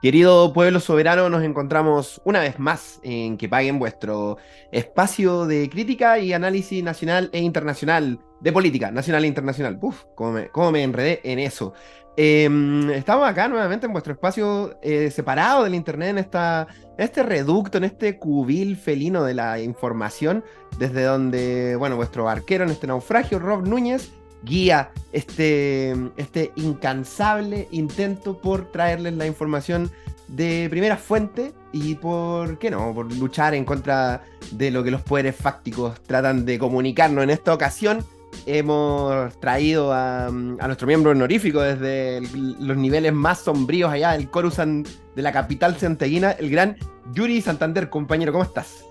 Querido pueblo soberano, nos encontramos una vez más en Que Paguen, vuestro espacio de crítica y análisis nacional e internacional, de política nacional e internacional. Uf, cómo me enredé en eso. Estamos acá nuevamente en vuestro espacio separado del internet, en este reducto, en este cubil felino de la información, desde donde, bueno, vuestro arquero en este naufragio, Rob Núñez, guía este incansable intento por traerles la información de primera fuente y por, ¿qué no?, por luchar en contra de lo que los poderes fácticos tratan de comunicarnos. En esta ocasión hemos traído a nuestro miembro honorífico desde los niveles más sombríos allá del Coruscant de la capital santiaguina, el gran Yuri Santander. Compañero, ¿cómo estás?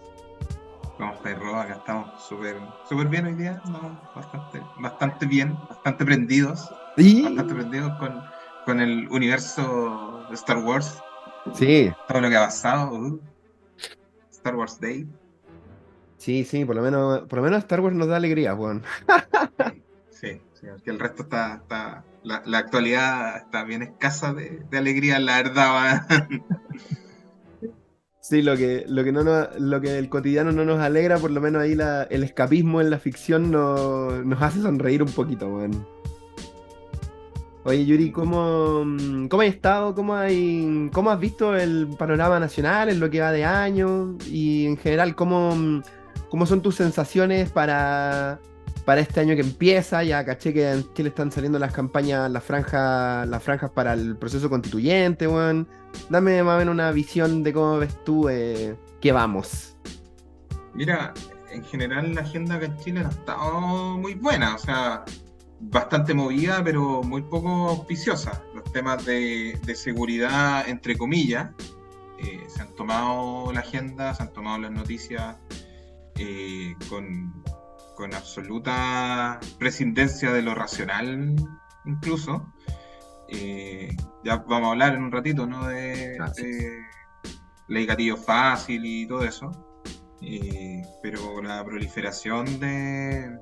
¿Cómo estáis, Rob? Acá estamos súper bien hoy día, ¿no? Bastante bien, bastante Sí, prendidos con el universo de Star Wars, sí, todo lo que ha pasado, Star Wars Day. sí, sí, por lo menos Star Wars nos da alegría, weón. Sí, porque el resto la actualidad está bien escasa de alegría, la verdad. Sí, lo que el cotidiano no nos alegra, por lo menos ahí el escapismo en la ficción nos hace sonreír un poquito, weón. Oye, Yuri, ¿cómo has estado? ¿Cómo has visto el panorama nacional en lo que va de año? Y en general, ¿cómo son tus sensaciones para este año que empieza? Ya caché que en Chile están saliendo las campañas, las franjas para el proceso constituyente, weón. Dame más o menos una visión de cómo ves tú que vamos. Mira, en general la agenda acá en Chile no ha estado muy buena, o sea, bastante movida, pero muy poco auspiciosa. Los temas de seguridad, entre comillas, se han tomado la agenda, se han tomado las noticias con absoluta prescindencia de lo racional, incluso. Ya vamos a hablar en un ratito, ¿no? Gracias. De ley gatillo fácil y todo eso. Pero la proliferación del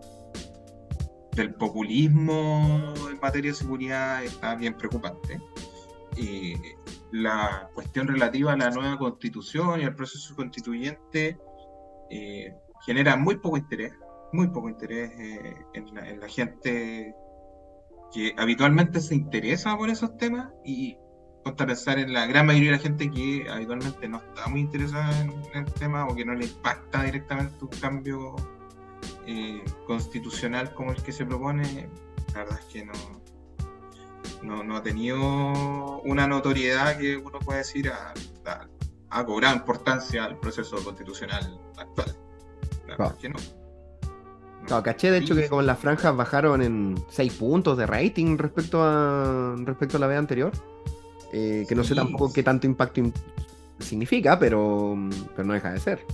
populismo en materia de seguridad está bien preocupante. Eh, la cuestión relativa a la nueva constitución y al proceso constituyente eh, genera muy poco interés en la gente que habitualmente se interesa por esos temas y ponte a pensar en la gran mayoría de la gente que habitualmente no está muy interesada en el tema o que no le impacta directamente un cambio constitucional como el que se propone. La verdad es que no ha tenido una notoriedad que uno pueda decir ha cobrado importancia al proceso constitucional actual. La verdad es que no. Claro, caché de hecho que con las franjas bajaron en 6 puntos de rating respecto a la vez anterior. Que no sé Sí, tampoco qué tanto impacto significa, pero no deja de ser.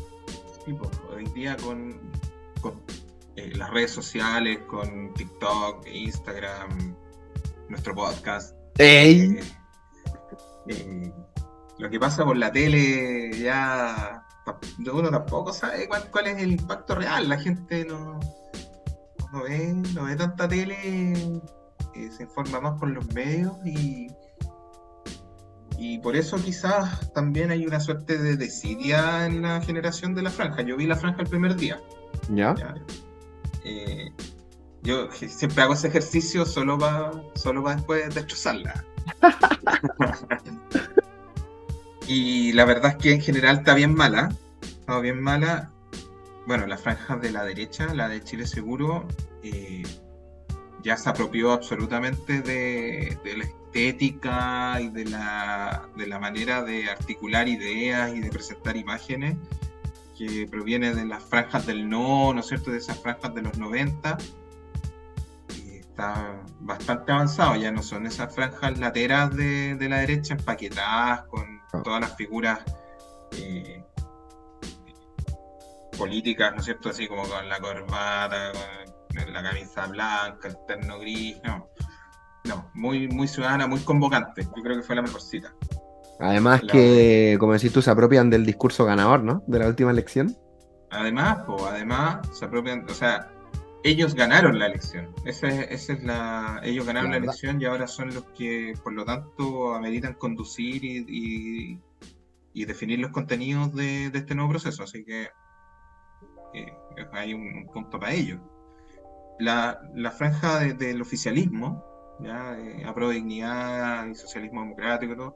sí, pues, hoy día con las redes sociales, con TikTok, Instagram, nuestro podcast, ¡Ey! eh, eh, lo que pasa por la tele ya uno tampoco sabe cuál es el impacto real. La gente no ve tanta tele, se informa más por los medios y por eso quizás también hay una suerte de desidia en la generación de la franja. Yo vi la franja el primer día. ¿Ya? ¿Ya? Eh, yo siempre hago ese ejercicio solo para después destrozarla. Y la verdad es que en general está bien mala. Está bien mala. Bueno, la franja de la derecha, la de Chile Seguro, ya se apropió absolutamente de la estética y de la manera de articular ideas y de presentar imágenes que proviene de las franjas del ¿no es cierto? De esas franjas de los 90. Y está bastante avanzado, ya no son esas franjas lateras de la derecha empaquetadas con No. todas las figuras eh, políticas, ¿no es cierto? Así como con la corbata, con la camisa blanca, el terno gris, no. No, muy, muy ciudadana, muy convocante. Yo creo que fue la mejor cita. Además La de- que, como decís tú, se apropian del discurso ganador, ¿no? De la última elección. además, se apropian, o sea, ellos ganaron la elección. Ellos ganaron La la verdad. elección y ahora son los que, por lo tanto, ameritan conducir y definir los contenidos de este nuevo proceso. Así que hay un punto para ellos. La franja del oficialismo, ya, Apruebo Dignidad y Socialismo Democrático y todo,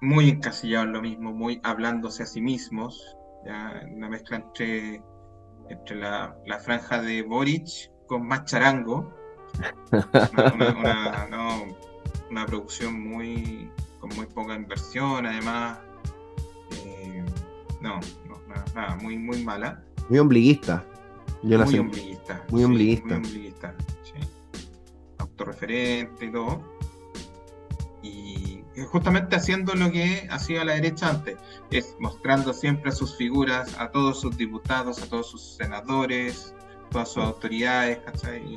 muy encasillados en lo mismo, muy hablándose a sí mismos, ya, una mezcla entre la franja de Boric con más charango, no, una producción con muy poca inversión, además, eh, nada, muy, muy mala, Muy ombliguista. Yo la muy sentí. ombliguista, Muy sí, muy ombliguista. ombliguista, sí, autorreferente y todo. Y justamente haciendo lo que hacía la derecha antes, es mostrando siempre a sus figuras, a todos sus diputados, a todos sus senadores, todas sus autoridades, ¿cachai?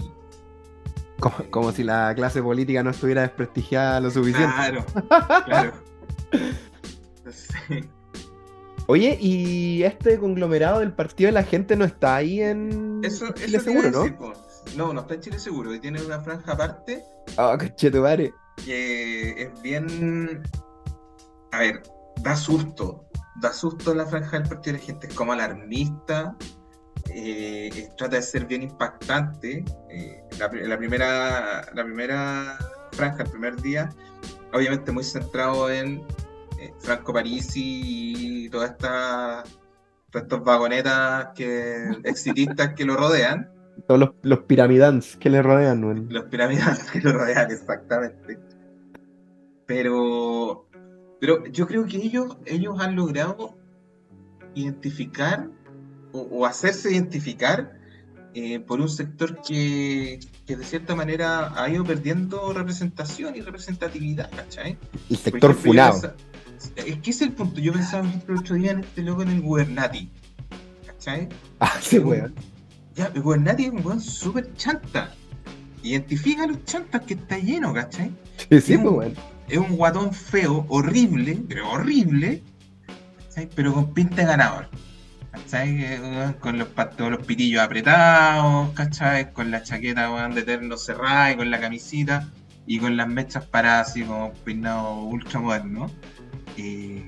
Como si la clase política no estuviera desprestigiada lo suficiente. Claro, claro. Sí. Oye, ¿y este conglomerado del Partido de la Gente no está ahí en Chile Eso te iba a Seguro, decir, no? po. No, no está en Chile Seguro, y tiene una franja aparte Ah, conchetumare. que es bien, a ver, da susto la franja del Partido de la Gente, es como alarmista, trata de ser bien impactante. La primera franja, el primer día, obviamente muy centrado en Franco Parisi y todas estas vagonetas exitistas que lo rodean, Todos los piramidans que le rodean, weón. los pirámides que lo rodean exactamente. Pero, pero yo creo que ellos han logrado identificar o hacerse identificar por un sector que de cierta manera ha ido perdiendo representación y representatividad, ¿cachai? El Por sector ejemplo, funado. es que ese es el punto. Yo pensaba, por ejemplo, el otro día en este loco en el Gubernati, ¿cachai? Ah, sí, Es weón. el Gubernati es un weón súper chanta. Identifica a los chantas que está lleno, ¿cachai? Sí, Y sí, pues, weón. es un guatón feo, horrible, pero horrible, ¿cachai? Pero con pinta de ganador. ¿Cachai? Con todos los pitillos apretados, ¿cachai? Con la chaqueta, weón, de terno cerrada y con la camisita y con las mechas paradas así como peinado ultra moderno. Eh,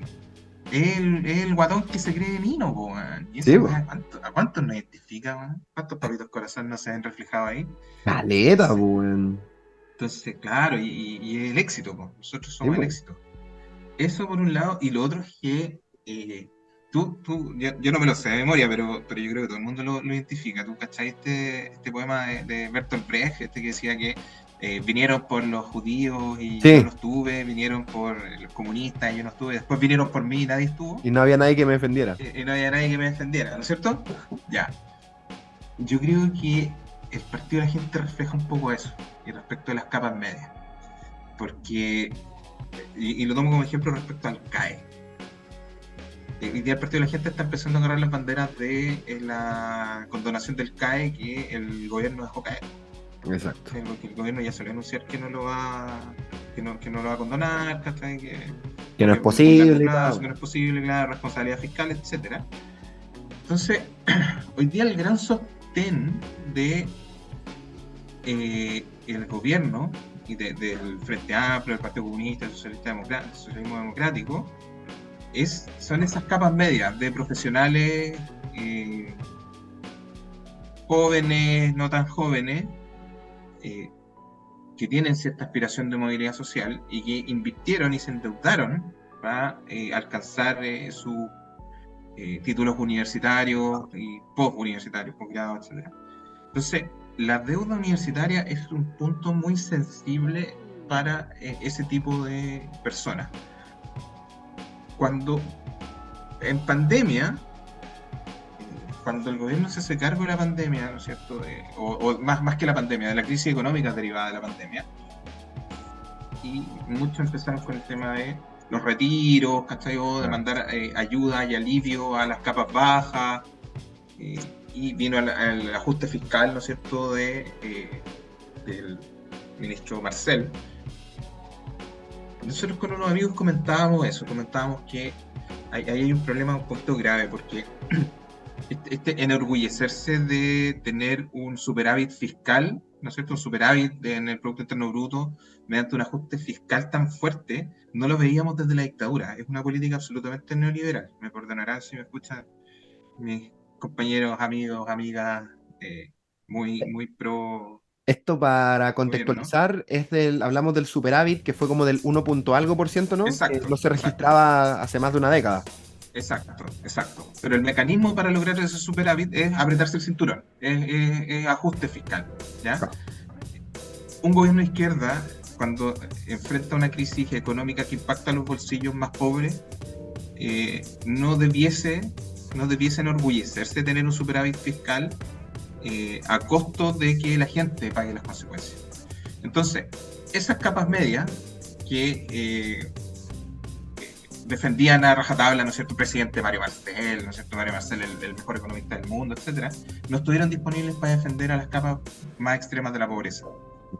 es el guatón que se cree mino, po, weón. Y Sí, esa pues. weá, ¿a cuántos nos identifica, weón? ¿Cuántos papitos corazón no se ven reflejados ahí? Caleta, pues, Entonces, weón. entonces claro, y el éxito, po. Nosotros Sí, somos el pues. éxito. Eso por un lado, y lo otro es que yo no me lo sé de memoria, pero yo creo que todo el mundo lo identifica. ¿Tú cachai este poema de Bertolt Brecht, este que decía que vinieron por los judíos y yo no Sí. estuve, vinieron por los comunistas y yo no estuve, después vinieron por mí y nadie estuvo, Y no había nadie que me defendiera. y no había nadie que me defendiera, ¿no es cierto? Ya, yo creo que el Partido de la Gente refleja un poco eso, y respecto a las capas medias, porque, y lo tomo como ejemplo respecto al CAE. Hoy día el Partido de la Gente está empezando a agarrar las banderas de la condonación del CAE que el gobierno dejó caer. Exacto. Porque el gobierno ya salió a anunciar que no lo va, que no lo va a condonar, ¿cachai? Que no es Que muy largo posible y plazo, tal. que no es posible, claro, responsabilidad fiscal, etcétera. Entonces, hoy día el gran sostén de el gobierno y del Frente Amplio, del Partido Comunista, del Socialismo Democrático, son esas capas medias de profesionales jóvenes, no tan jóvenes, eh, que tienen cierta aspiración de movilidad social y que invirtieron y se endeudaron para alcanzar sus títulos universitarios y postuniversitarios, posgrado, etc. Entonces, la deuda universitaria es un punto muy sensible para ese tipo de personas. Cuando en pandemia, cuando el gobierno se hace cargo de la pandemia, ¿no es cierto? Más que la pandemia, de la crisis económica derivada de la pandemia, y muchos empezaron con el tema de los retiros, ¿cachai? O de mandar ayuda y alivio a las capas bajas, y vino el ajuste fiscal, ¿no es cierto?, del ministro Marcel, nosotros con unos amigos comentábamos que ahí hay un problema un poquito grave, porque enorgullecerse de tener un superávit fiscal, ¿no es cierto? Un superávit en el Producto Interno Bruto mediante un ajuste fiscal tan fuerte, no lo veíamos desde la dictadura. Es una política absolutamente neoliberal. Me perdonarán si me escuchan mis compañeros, amigos, amigas, muy pro Esto para gobierno, ¿no? contextualizar, hablamos del superávit, que fue como del 1 punto algo por ciento, ¿no? Que Exacto, no se exacto. registraba hace más de una década. Exacto, exacto. Pero el mecanismo para lograr ese superávit es apretarse el cinturón, es ajuste fiscal, ¿ya? Claro. Un gobierno de izquierda, cuando enfrenta una crisis económica que impacta a los bolsillos más pobres, no debiese enorgullecerse de tener un superávit fiscal a costo de que la gente pague las consecuencias. Entonces, esas capas medias que defendían a rajatabla, ¿no es cierto?, el presidente Mario Marcel, ¿no es cierto?, Mario Marcel, el mejor economista del mundo, etcétera, no estuvieron disponibles para defender a las capas más extremas de la pobreza.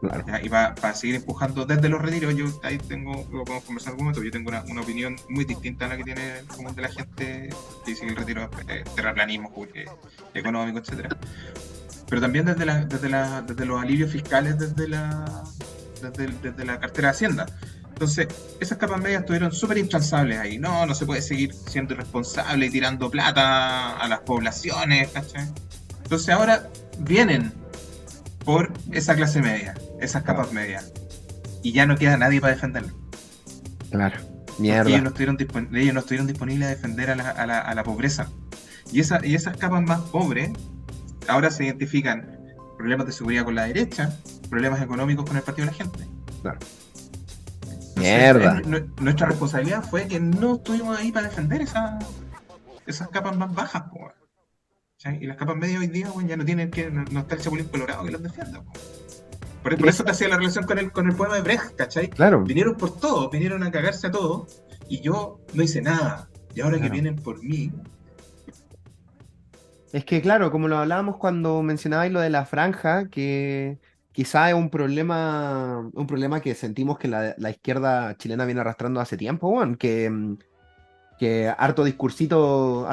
Claro. ¿Ya? Y para seguir empujando desde los retiros, yo ahí lo podemos conversar algún momento, yo tengo una opinión muy distinta a la que tiene el común de la gente, que dice que el retiro es terraplanismo económico, etcétera. Pero también desde los alivios fiscales, desde la cartera de Hacienda. Entonces, esas capas medias estuvieron súper intransables ahí. No se puede seguir siendo irresponsable y tirando plata a las poblaciones, ¿cachai? Entonces ahora vienen por esa clase media, esas Claro. capas medias. Y ya no queda nadie para defenderlo. Claro. Porque ellos Mierda. no estuvieron disponibles a defender a la pobreza. Y esas capas más pobres ahora se identifican problemas de seguridad con la derecha, problemas económicos con el Partido de la Gente. Claro. Entonces, Mierda. nuestra responsabilidad fue que no estuvimos ahí para defender esas capas más bajas, po. ¿Sí? Y las capas medias hoy día, bueno, ya no tienen no está el Chapulín Colorado que las defienda, po. Por Que eso te hacía la relación con el poema de Brecht, ¿cachai? Claro, Vinieron por todo, vinieron a cagarse a todo, y yo no hice nada. Y ahora que claro. vienen por mí, Es que claro, como lo hablábamos cuando mencionabais lo de la franja, que quizá es un problema que sentimos que la izquierda chilena viene arrastrando hace tiempo, weón, que harto discursito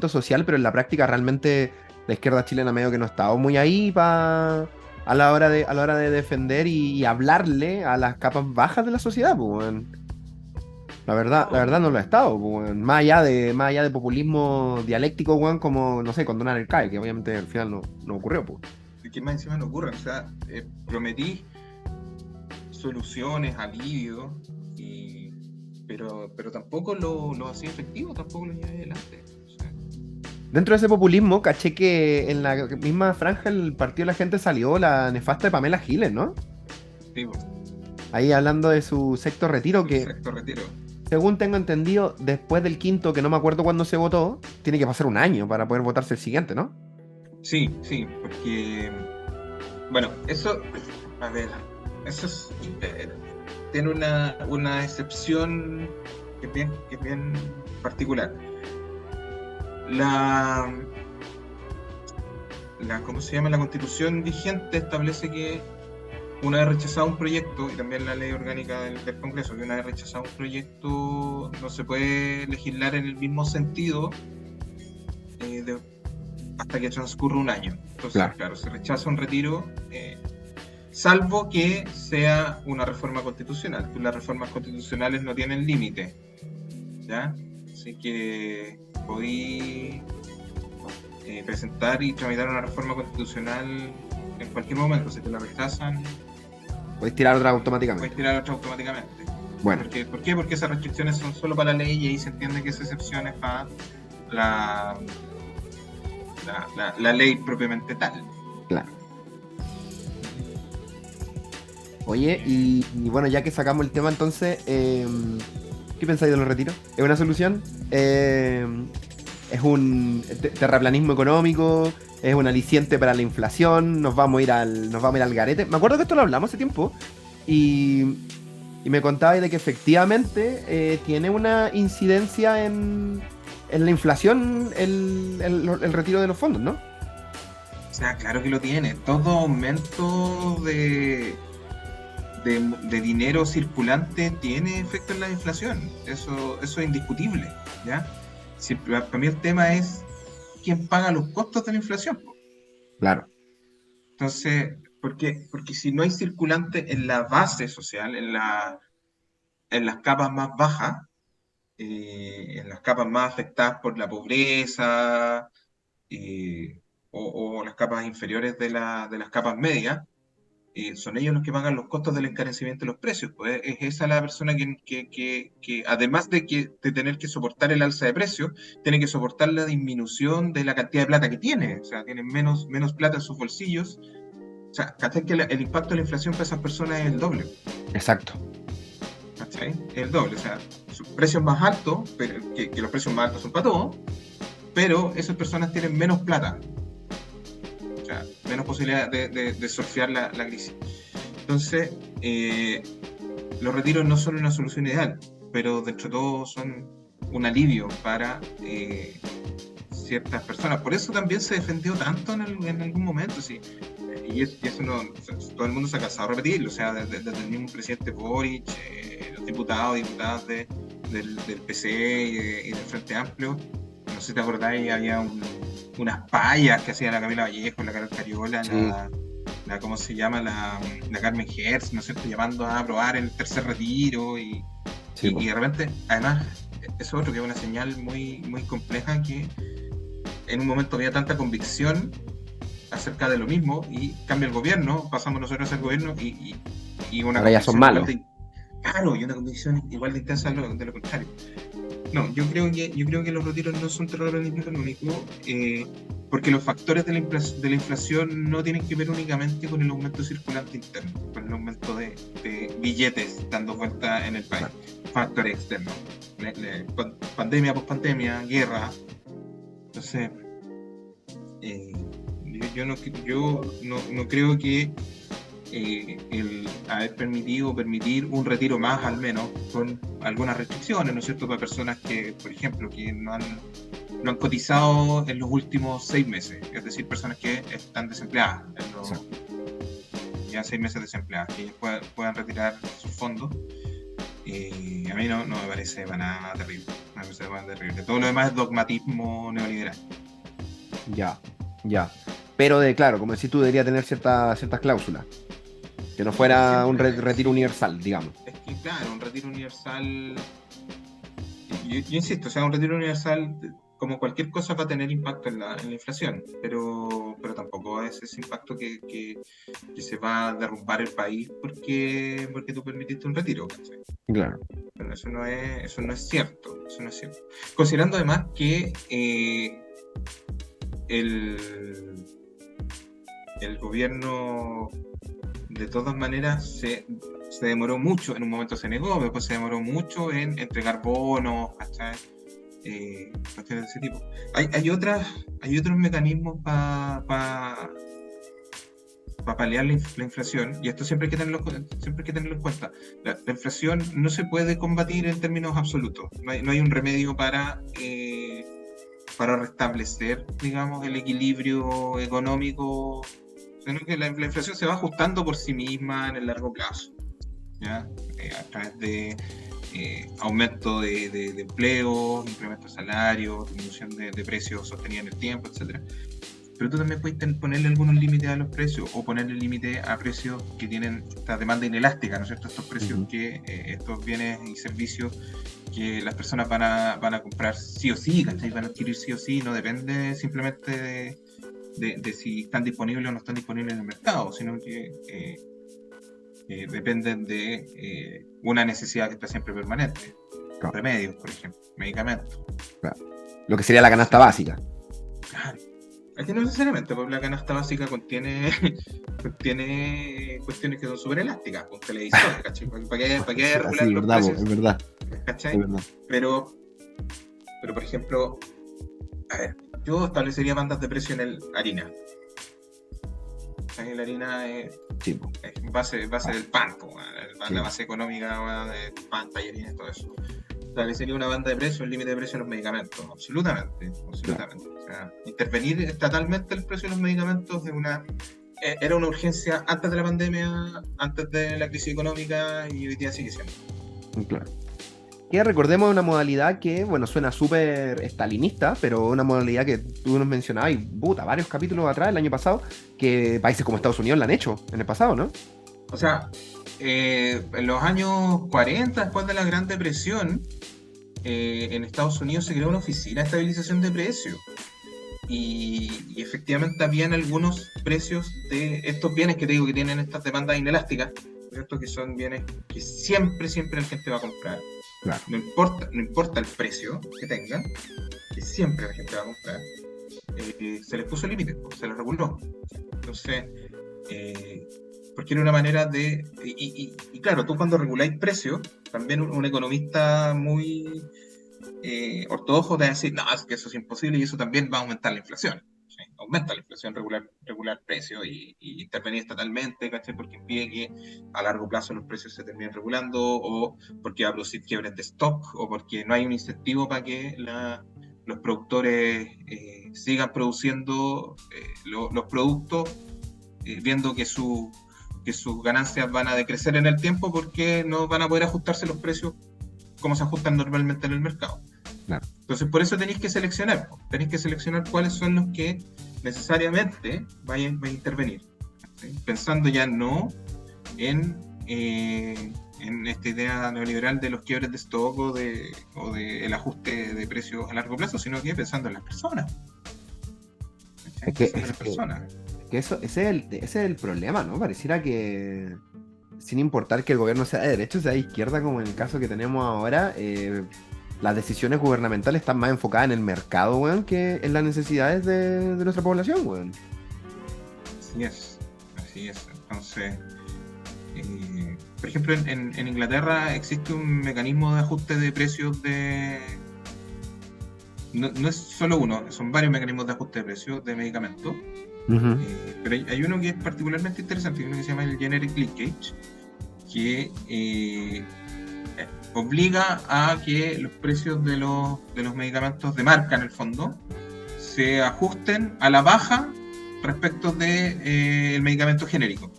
social, pero en la práctica realmente la izquierda chilena medio que no ha estado muy ahí a la hora de defender y hablarle a las capas bajas de la sociedad, pues, weón. La no, verdad no lo ha estado, pues, weón. Más allá de populismo dialéctico, weón, como, no sé, condonar el CAE, que obviamente al final no ocurrió, pues. que más encima no ocurre. O sea, prometí soluciones, alivio, pero tampoco lo hacía efectivo, tampoco lo llevé adelante. O sea, Dentro de ese populismo, caché que en la misma franja el partido de la gente salió la nefasta de Pamela Giles, ¿no? sí, pues, Ahí hablando de su sexto retiro, el que sexto retiro. según tengo entendido, después del quinto, que no me acuerdo cuándo se votó, tiene que pasar un año para poder votarse el siguiente, ¿no? Sí, sí, porque, bueno, a ver, eso tiene una excepción que es bien particular. La, ¿Cómo se llama? La constitución vigente establece que una vez rechazado un proyecto, y también la ley orgánica del Congreso, que una vez rechazado un proyecto no se puede legislar en el mismo sentido hasta que transcurra un año. Entonces, Claro. claro, se rechaza un retiro, salvo que sea una reforma constitucional. Las reformas constitucionales no tienen límite, ¿ya? Así que podí presentar y tramitar una reforma constitucional en cualquier momento. Si te la rechazan, Podéis tirar otra puedes automáticamente. tirar otra automáticamente. Bueno, ¿Por qué? Porque esas restricciones son solo para la ley y ahí se entiende que esa excepción es para la, la ley propiamente tal. claro. Oye, y bueno, ya que sacamos el tema, entonces, ¿qué pensáis de los retiros? ¿Es una solución? ¿Es un terraplanismo económico? ¿Es un aliciente para la inflación? Nos vamos a ir al garete? Me acuerdo que esto lo hablamos hace tiempo y, y me contabais de que efectivamente tiene una incidencia en la inflación el retiro de los fondos, ¿no? O sea, claro que lo tiene. Todo aumento de dinero circulante tiene efecto en la inflación. Eso es indiscutible, ¿ya? Si, para mí el tema es quién paga los costos de la inflación. Claro, Entonces, ¿por qué? Porque si no hay circulante en la base social, en las capas más bajas, en las capas más afectadas por la pobreza, eh, o las capas inferiores de las capas medias, son ellos los que pagan los costos del encarecimiento de los precios. Pues es esa la persona que además de tener que soportar el alza de precios, tiene que soportar la disminución de la cantidad de plata que tiene. O sea, tienen menos plata en sus bolsillos. O sea, ¿cachai? Que el impacto de la inflación para esas personas es el doble. exacto. ¿Cachai? Es el doble. O sea, sus precios más altos, pero que los precios más altos son para todos, pero esas personas tienen menos plata. O sea, menos posibilidad de surfear la crisis. Entonces, los retiros no son una solución ideal, pero dentro de todo son un alivio para ciertas personas. Por eso también se defendió tanto en algún momento, sí. Y eso no, o sea, todo el mundo se ha cansado de repetirlo, o sea, desde el mismo presidente Boric, los diputadas del PC y del Frente Amplio. No sé si te acordáis, había unas payas que hacía la Camila Vallejo, la Carol Cariola, Sí. ¿cómo se llama? La Carmen Hertz, ¿no es cierto? Llamando a aprobar el tercer retiro y Sí, po. de repente, además, eso otro que es una señal muy, muy compleja, que en un momento había tanta convicción acerca de lo mismo y cambia el gobierno, pasamos nosotros al gobierno y una Ahora ya son convicción igual malos. de, claro, y una convicción igual de intensa de lo contrario. No, yo creo que los retiros no son terrorismo económico, porque los factores de la inflación no tienen que ver únicamente con el aumento circulante interno, con el aumento de billetes dando vuelta en el país. Factores externos. Pandemia, pospandemia, guerra. Entonces, yo no creo que el haber permitir un retiro más, al menos, con algunas restricciones, ¿no es cierto?, para personas que, por ejemplo, que no han cotizado en los últimos 6 meses, es decir, personas que están desempleadas, ya 6 meses desempleadas, que ellos puedan retirar sus fondos. A mí no me parece para nada terrible. Me parece para nada terrible. Todo lo demás es dogmatismo neoliberal. Ya, ya. Pero claro, como decís tú, debería tener ciertas cláusulas. Que no fuera un Siempre, retiro universal, digamos. es que, claro, un retiro universal. Yo insisto, o sea, un retiro universal, como cualquier cosa, va a tener impacto en la inflación, pero tampoco es ese impacto que se va a derrumbar el país porque tú permitiste un retiro, ¿cachai? Claro. Pero eso no es cierto, eso no es cierto. Considerando además que el gobierno de todas maneras se demoró mucho, en un momento se negó, después se demoró mucho en entregar bonos, ¿cachai? Cuestiones de ese tipo. Hay otros mecanismos para paliar la inflación, y esto siempre hay que tenerlo en cuenta. La inflación no se puede combatir en términos absolutos, no hay un remedio para restablecer, digamos, el equilibrio económico, sino que la inflación se va ajustando por sí misma en el largo plazo, ¿ya? A través de aumento de empleo, incremento de salario, disminución de precios sostenida en el tiempo, etc. Pero tú también puedes ponerle algunos límites a los precios, o ponerle límite a precios que tienen esta demanda inelástica, ¿no es cierto? Estos precios que estos bienes y servicios que las personas van a comprar sí o sí, ¿cachai? Van a adquirir sí o sí, no depende simplemente de si están disponibles o no están disponibles en el mercado, sino que dependen de una necesidad que está siempre permanente. Claro. Remedios, por ejemplo, medicamentos. Claro. Lo que sería la canasta básica. Claro. Es que no necesariamente, porque la canasta básica contiene cuestiones que son súper elásticas, un televisor, ¿cachai? ¿Para qué regular Sí, los verdad, precios? es verdad. ¿Cachai? Es verdad. Pero, por ejemplo, a ver, yo establecería bandas de precio en el harina. La harina es base del pan, la base económica del pan, tallarines, todo eso. Establecería una banda de precios, un límite de precio en los medicamentos, absolutamente. Claro. O sea, intervenir estatalmente el precio de los medicamentos es una era una urgencia antes de la pandemia, antes de la crisis económica y hoy día sigue siendo. Claro. Que recordemos una modalidad que, bueno, suena súper stalinista, pero una modalidad que tú nos mencionabas, y puta, varios capítulos atrás, el año pasado, que países como Estados Unidos la han hecho en el pasado, ¿no? O sea, en los años 40, después de la Gran Depresión, en Estados Unidos se creó una oficina de estabilización de precios. Y efectivamente habían algunos precios de estos bienes que te digo que tienen estas demandas inelásticas, ¿cierto? Que son bienes que siempre la gente va a comprar. Claro. No importa el precio que tengan, que siempre la gente va a comprar. Se les puso límite, se les reguló. Entonces, porque era una manera de... Y claro, tú cuando reguláis precios, también un economista muy ortodoxo te va a decir, no, es que eso es imposible y eso también va a aumentar la inflación. ¿Sí? Aumenta la inflación regular precios y intervenir estatalmente, ¿cachai? Porque impide que a largo plazo los precios se terminen regulando o porque va a producir quiebres de stock o porque no hay un incentivo para que los productores sigan produciendo los productos viendo que sus ganancias van a decrecer en el tiempo porque no van a poder ajustarse los precios como se ajustan normalmente en el mercado. Claro. Entonces, por eso tenéis que seleccionar. Tenéis que seleccionar cuáles son los que necesariamente vayan a intervenir. ¿Sí? Pensando ya no en esta idea neoliberal de los quiebres de stock o de el ajuste de precios a largo plazo, sino que pensando en las personas. Es que, ese es el problema, ¿no? Pareciera que, sin importar que el gobierno sea de derecha o sea de izquierda, como en el caso que tenemos ahora, las decisiones gubernamentales están más enfocadas en el mercado, weón, que en las necesidades de nuestra población, weón. Así es. Entonces, por ejemplo, en Inglaterra existe un mecanismo de ajuste de precios no es solo uno, son varios mecanismos de ajuste de precios de medicamentos. Pero hay uno que es particularmente interesante, uno que se llama el Generic Linkage, que obliga a que los precios de los medicamentos de marca, en el fondo, se ajusten a la baja respecto de el medicamento genérico.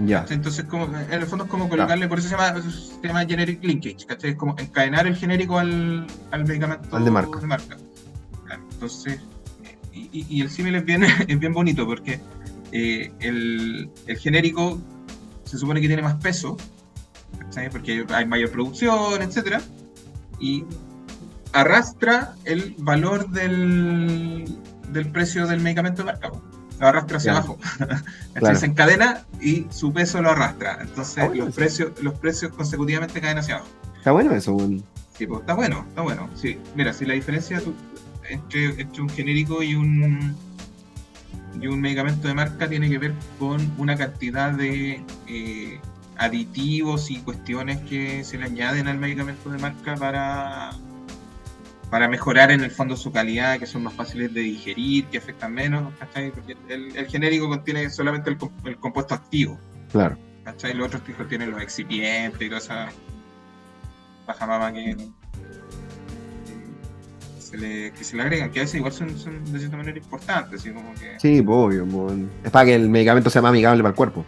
Ya. Entonces, en el fondo es como colocarle, por eso se llama Generic Linkage, ¿cachai? Es como encadenar el genérico al medicamento Al de marca. Entonces, y el símil es bien bonito porque el genérico se supone que tiene más peso, ¿sabes? Porque hay mayor producción, etcétera, y arrastra el valor del precio del medicamento de marca, lo arrastra hacia abajo. Claro. Se encadena y su peso lo arrastra. Entonces los precios consecutivamente caen hacia abajo. Está bueno eso, weón. Sí, pues, está bueno. Sí, mira, si la diferencia entre un genérico y un medicamento de marca tiene que ver con una cantidad de aditivos y cuestiones que se le añaden al medicamento de marca para mejorar en el fondo su calidad, que son más fáciles de digerir, que afectan menos, ¿cachai? Porque el genérico contiene solamente el compuesto activo. Claro. ¿Cachai? Los otros tienen los excipientes y toda esa pajamama que se le agregan, que a veces igual son de cierta manera importantes. ¿Sí? Como que... Sí, obvio. Es para que el medicamento sea más amigable para el cuerpo.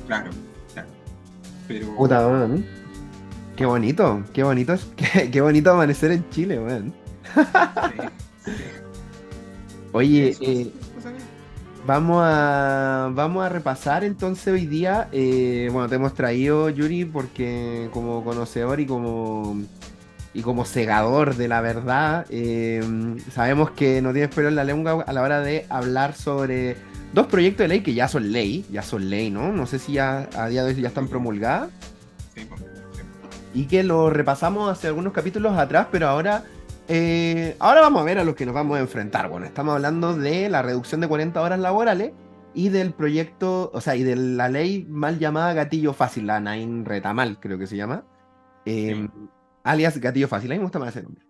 Claro. Pero... Puta, man. Qué bonito qué bonito amanecer en Chile, weón. Sí. Oye, vamos a repasar entonces hoy día. Bueno, te hemos traído, Yuri, porque como conocedor y como segador de la verdad, sabemos que no tienes pelo en la lengua a la hora de hablar sobre dos proyectos de ley que ya son ley, ¿no? No sé si ya a día de hoy ya están promulgadas. Sí. Y que lo repasamos hace algunos capítulos atrás, pero ahora vamos a ver a lo que nos vamos a enfrentar. Bueno, estamos hablando de la reducción de 40 horas laborales y del proyecto, o sea, y de la ley mal llamada Gatillo Fácil, la Nain Retamal, creo que se llama. Sí. Alias Gatillo Fácil, a mí me gusta más ese nombre.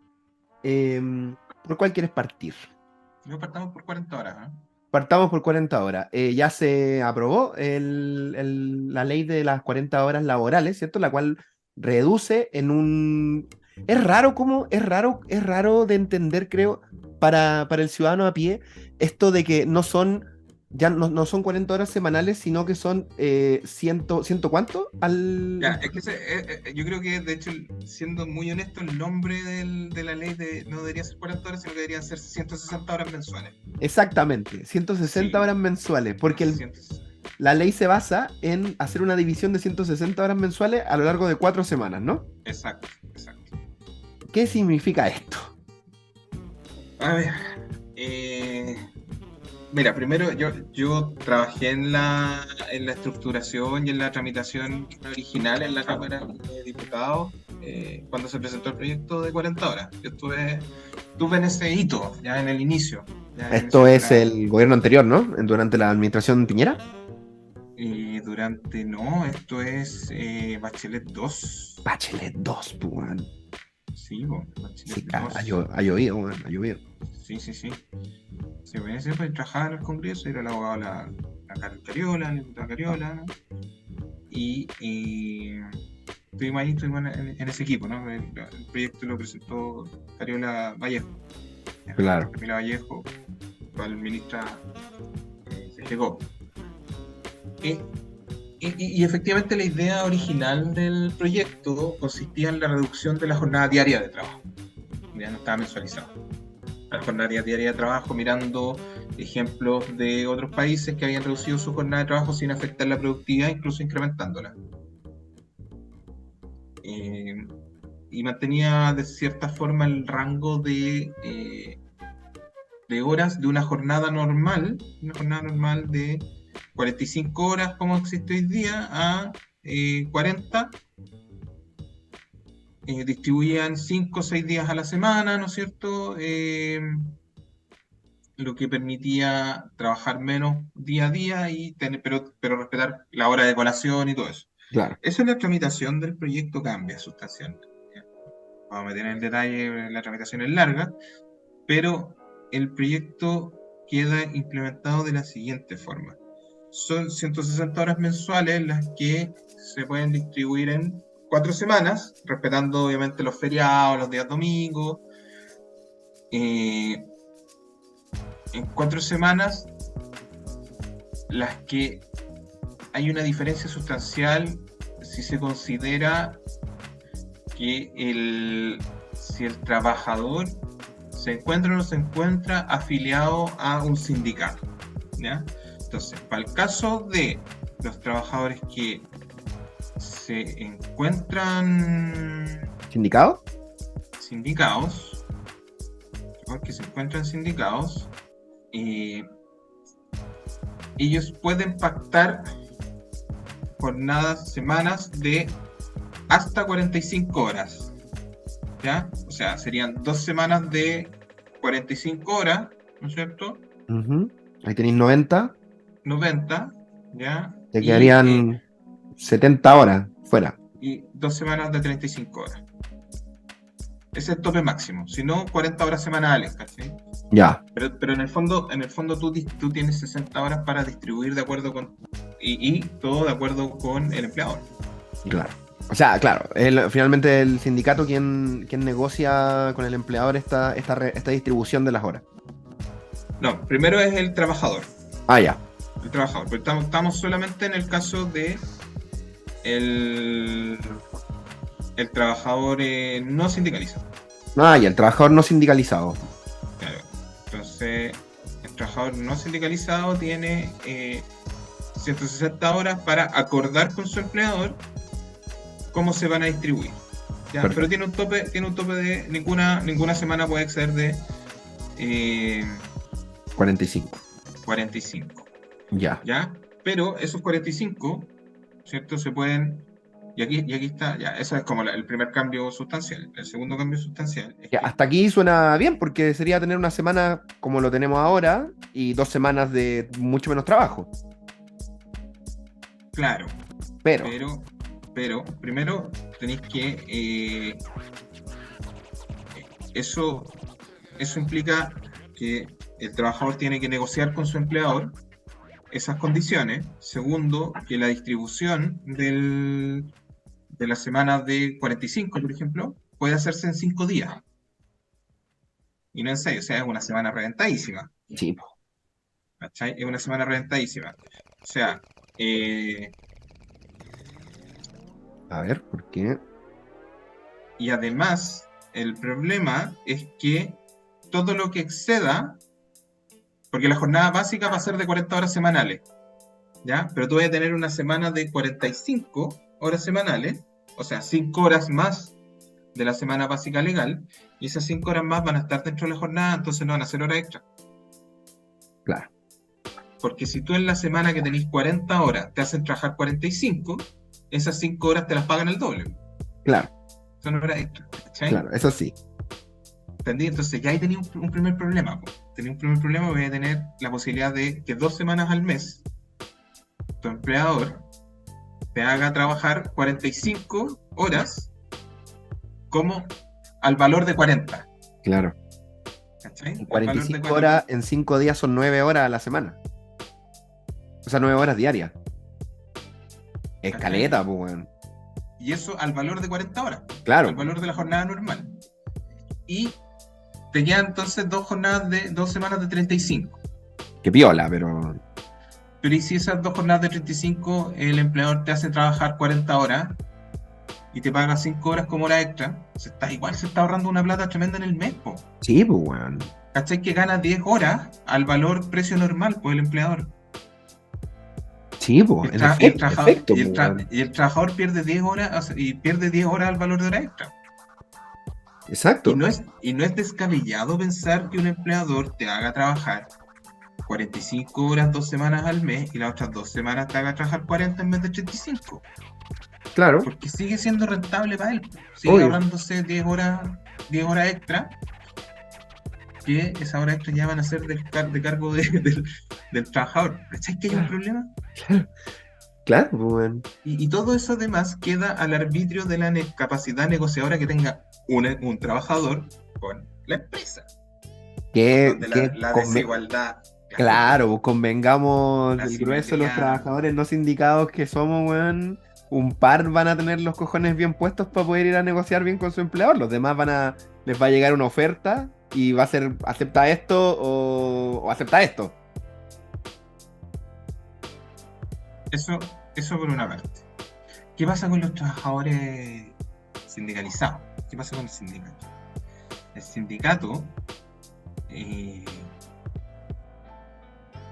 ¿Por cuál quieres partir? No, partamos por 40 horas, ¿eh? Partamos por 40 horas. Ya se aprobó la ley de las 40 horas laborales, ¿cierto? La cual reduce en un... Es raro de entender, creo, para el ciudadano a pie, esto de que no son ya no son 40 horas semanales, sino que son ¿ciento cuánto? Ya, es que yo creo que, de hecho, siendo muy honesto, el nombre de la ley no debería ser 40 horas, sino que deberían ser 160 horas mensuales. Exactamente, 160 Sí, horas mensuales, porque 160. la ley se basa en hacer una división de 160 horas mensuales a lo largo de 4 semanas, ¿no? Exacto, exacto. ¿Qué significa esto? A ver, eh, mira, primero yo trabajé en la estructuración y en la tramitación original en la Cámara de Diputados cuando se presentó el proyecto de 40 horas. Estuve en ese hito, ya en el inicio, Esto de es la... el gobierno anterior, ¿no? Durante la administración Piñera. No, esto es Bachelet 2. Bachelet 2, pues, weón. Sí, bo, Sí, Bachelet ha 2. llovido, weón, ha llovido. Sí, sí, sí. Sí, bueno, ese pues, trabajaba en el Congreso, era el abogado la Carol Cariola, la diputada Cariola, y estuvimos en ese equipo, ¿no? El proyecto lo presentó Cariola Vallejo, ¿ya? Claro. Camila Vallejo, actual ministra se llegó. Y, y efectivamente la idea original del proyecto consistía en la reducción de la jornada diaria de trabajo, ya no estaba mensualizado. La jornada diaria de trabajo, mirando ejemplos de otros países que habían reducido su jornada de trabajo sin afectar la productividad, incluso incrementándola. Eh, y mantenía de cierta forma el rango de horas de una jornada normal de 45 horas como existe hoy día a 40, distribuían 5 o 6 días a la semana, ¿no es cierto? Lo que permitía trabajar menos día a día y pero respetar la hora de colación y todo eso. Claro. Eso en la tramitación del proyecto cambia sustancialmente. ¿Ya? Vamos a meter en el detalle, la tramitación es larga, pero el proyecto queda implementado de la siguiente forma. Son 160 horas mensuales las que se pueden distribuir en 4 semanas, respetando obviamente los feriados, los días domingos. En 4 semanas, las que hay una diferencia sustancial si se considera que si el trabajador se encuentra o no se encuentra afiliado a un sindicato, ¿ya? Entonces, para el caso de los trabajadores que se encuentran ¿Sindicado? sindicados, ellos pueden pactar jornadas, semanas de hasta 45 horas, ¿ya? O sea, serían 2 semanas de 45 horas, ¿no es cierto? Ujú. Ahí tenéis 90, 90, ¿ya? te quedarían 70 horas fuera. Y 2 semanas de 35 horas. Ese es el tope máximo. Si no, 40 horas semanales, ¿cachai? Ya, Pero en el fondo tú tienes 60 horas para distribuir de acuerdo con... Y todo de acuerdo con el empleador. claro. O sea, claro, finalmente el sindicato quien negocia con el empleador esta distribución de las horas. No, primero es el trabajador. Ah, ya. El trabajador. Pero estamos solamente en el caso de el, el trabajador no sindicalizado. Ah, ya, el trabajador no sindicalizado. Claro. Entonces, el trabajador no sindicalizado tiene 160 horas para acordar con su empleador cómo se van a distribuir. ¿Ya? Pero Perfecto. tiene un tope de ninguna semana puede exceder de 45. 45. Ya. ¿Ya? Pero esos 45, ¿cierto? Se pueden... Y aquí está, ya, eso es como el primer cambio sustancial. El segundo cambio sustancial es Ya, que, hasta aquí suena bien, porque sería tener una semana como lo tenemos ahora y 2 semanas de mucho menos trabajo. claro, Pero, pero primero tenéis que... eso, eso implica que el trabajador tiene que negociar con su empleador esas condiciones. Segundo, que la distribución de las semanas de 45, por ejemplo, puede hacerse en 5 días y no en 6, o sea, es una semana reventadísima. sí, po. ¿cachai? Es una semana reventadísima. O sea, eh, A ver, ¿por qué? y además, el problema es que todo lo que exceda, porque la jornada básica va a ser de 40 horas semanales, ¿ya? Pero tú vas a tener una semana de 45 horas semanales, o sea, 5 horas más de la semana básica legal, y esas 5 horas más van a estar dentro de la jornada, entonces no van a ser horas extra. Claro, Porque si tú en la semana que tenéis 40 horas te hacen trabajar 45, esas 5 horas te las pagan el doble. claro, Son horas extra, ¿cachai? claro, eso sí. ¿Entendí? Entonces ya ahí tenía un primer problema. Po. Tenía un primer problema, voy a tener la posibilidad de que 2 semanas al mes tu empleador te haga trabajar 45 horas como al valor de 40. Claro. ¿Cachai? En Al valor de 45 40. horas, en 5 días son 9 horas a la semana. O sea, 9 horas diarias. ¿Cachai? Escaleta, pues, weón. Y eso al valor de 40 horas. Claro, Al valor de la jornada normal. Y te quedan entonces 2 semanas de 35. que piola, pero. Pero ¿y si esas 2 jornadas de 35 el empleador te hace trabajar 40 horas y te paga 5 horas como hora extra? Igual se está ahorrando una plata tremenda en el mes, po. Sí, pues, weón. ¿Cachai? Que gana 10 horas al valor precio normal, pues el empleador. Sí, Y pues, el, en tra- y el efecto, en trabajador, efecto, pues, weón. y el trabajador pierde 10 horas, o sea, y pierde 10 horas al valor de hora extra. Exacto. Y no es descabellado pensar que un empleador te haga trabajar 45 horas 2 semanas al mes y las otras 2 semanas te haga trabajar 40 en vez de 35. Claro, Porque sigue siendo rentable para él. Sigue obvio. ahorrándose 10 horas extra, que esas horas extra ya van a ser de cargo del trabajador. ¿Cachai que hay un Claro, problema? claro, claro, pues, weón. Y todo eso además queda al arbitrio de la capacidad negociadora que tenga un trabajador con la empresa, Que, donde que la conve- desigualdad, claro, Claro, pues convengamos la el grueso de los asimetría. trabajadores no sindicados que somos, weón. Un par van a tener los cojones bien puestos para poder ir a negociar bien con su empleador. Los demás les va a llegar una oferta y va a ser, acepta esto o acepta esto. Eso, eso por una parte. ¿Qué pasa con los trabajadores sindicalizados? ¿Qué pasa con el sindicato? El sindicato, eh,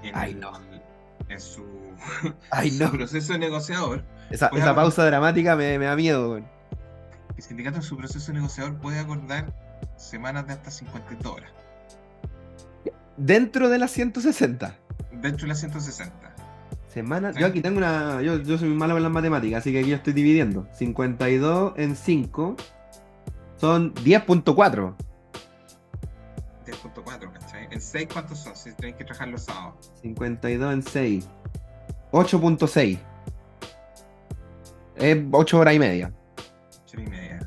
en, Ay, no. en su, Ay, su no. proceso negociador, puede Esa acordar, pausa dramática me da miedo, weón. el sindicato en su proceso negociador puede acordar semanas de hasta 52 horas, Dentro de las 160 dentro de las 160. semanas. ¿Sí? Yo aquí tengo una. Yo soy muy malo con las matemáticas, así que aquí yo estoy dividiendo. 52 en 5 son 10,4. 10.4, ¿cachai? En 6, ¿cuántos son? Si tenéis que trabajar los sábados. 52 en 6. 8,6. Es 8 horas y media. 8 y media.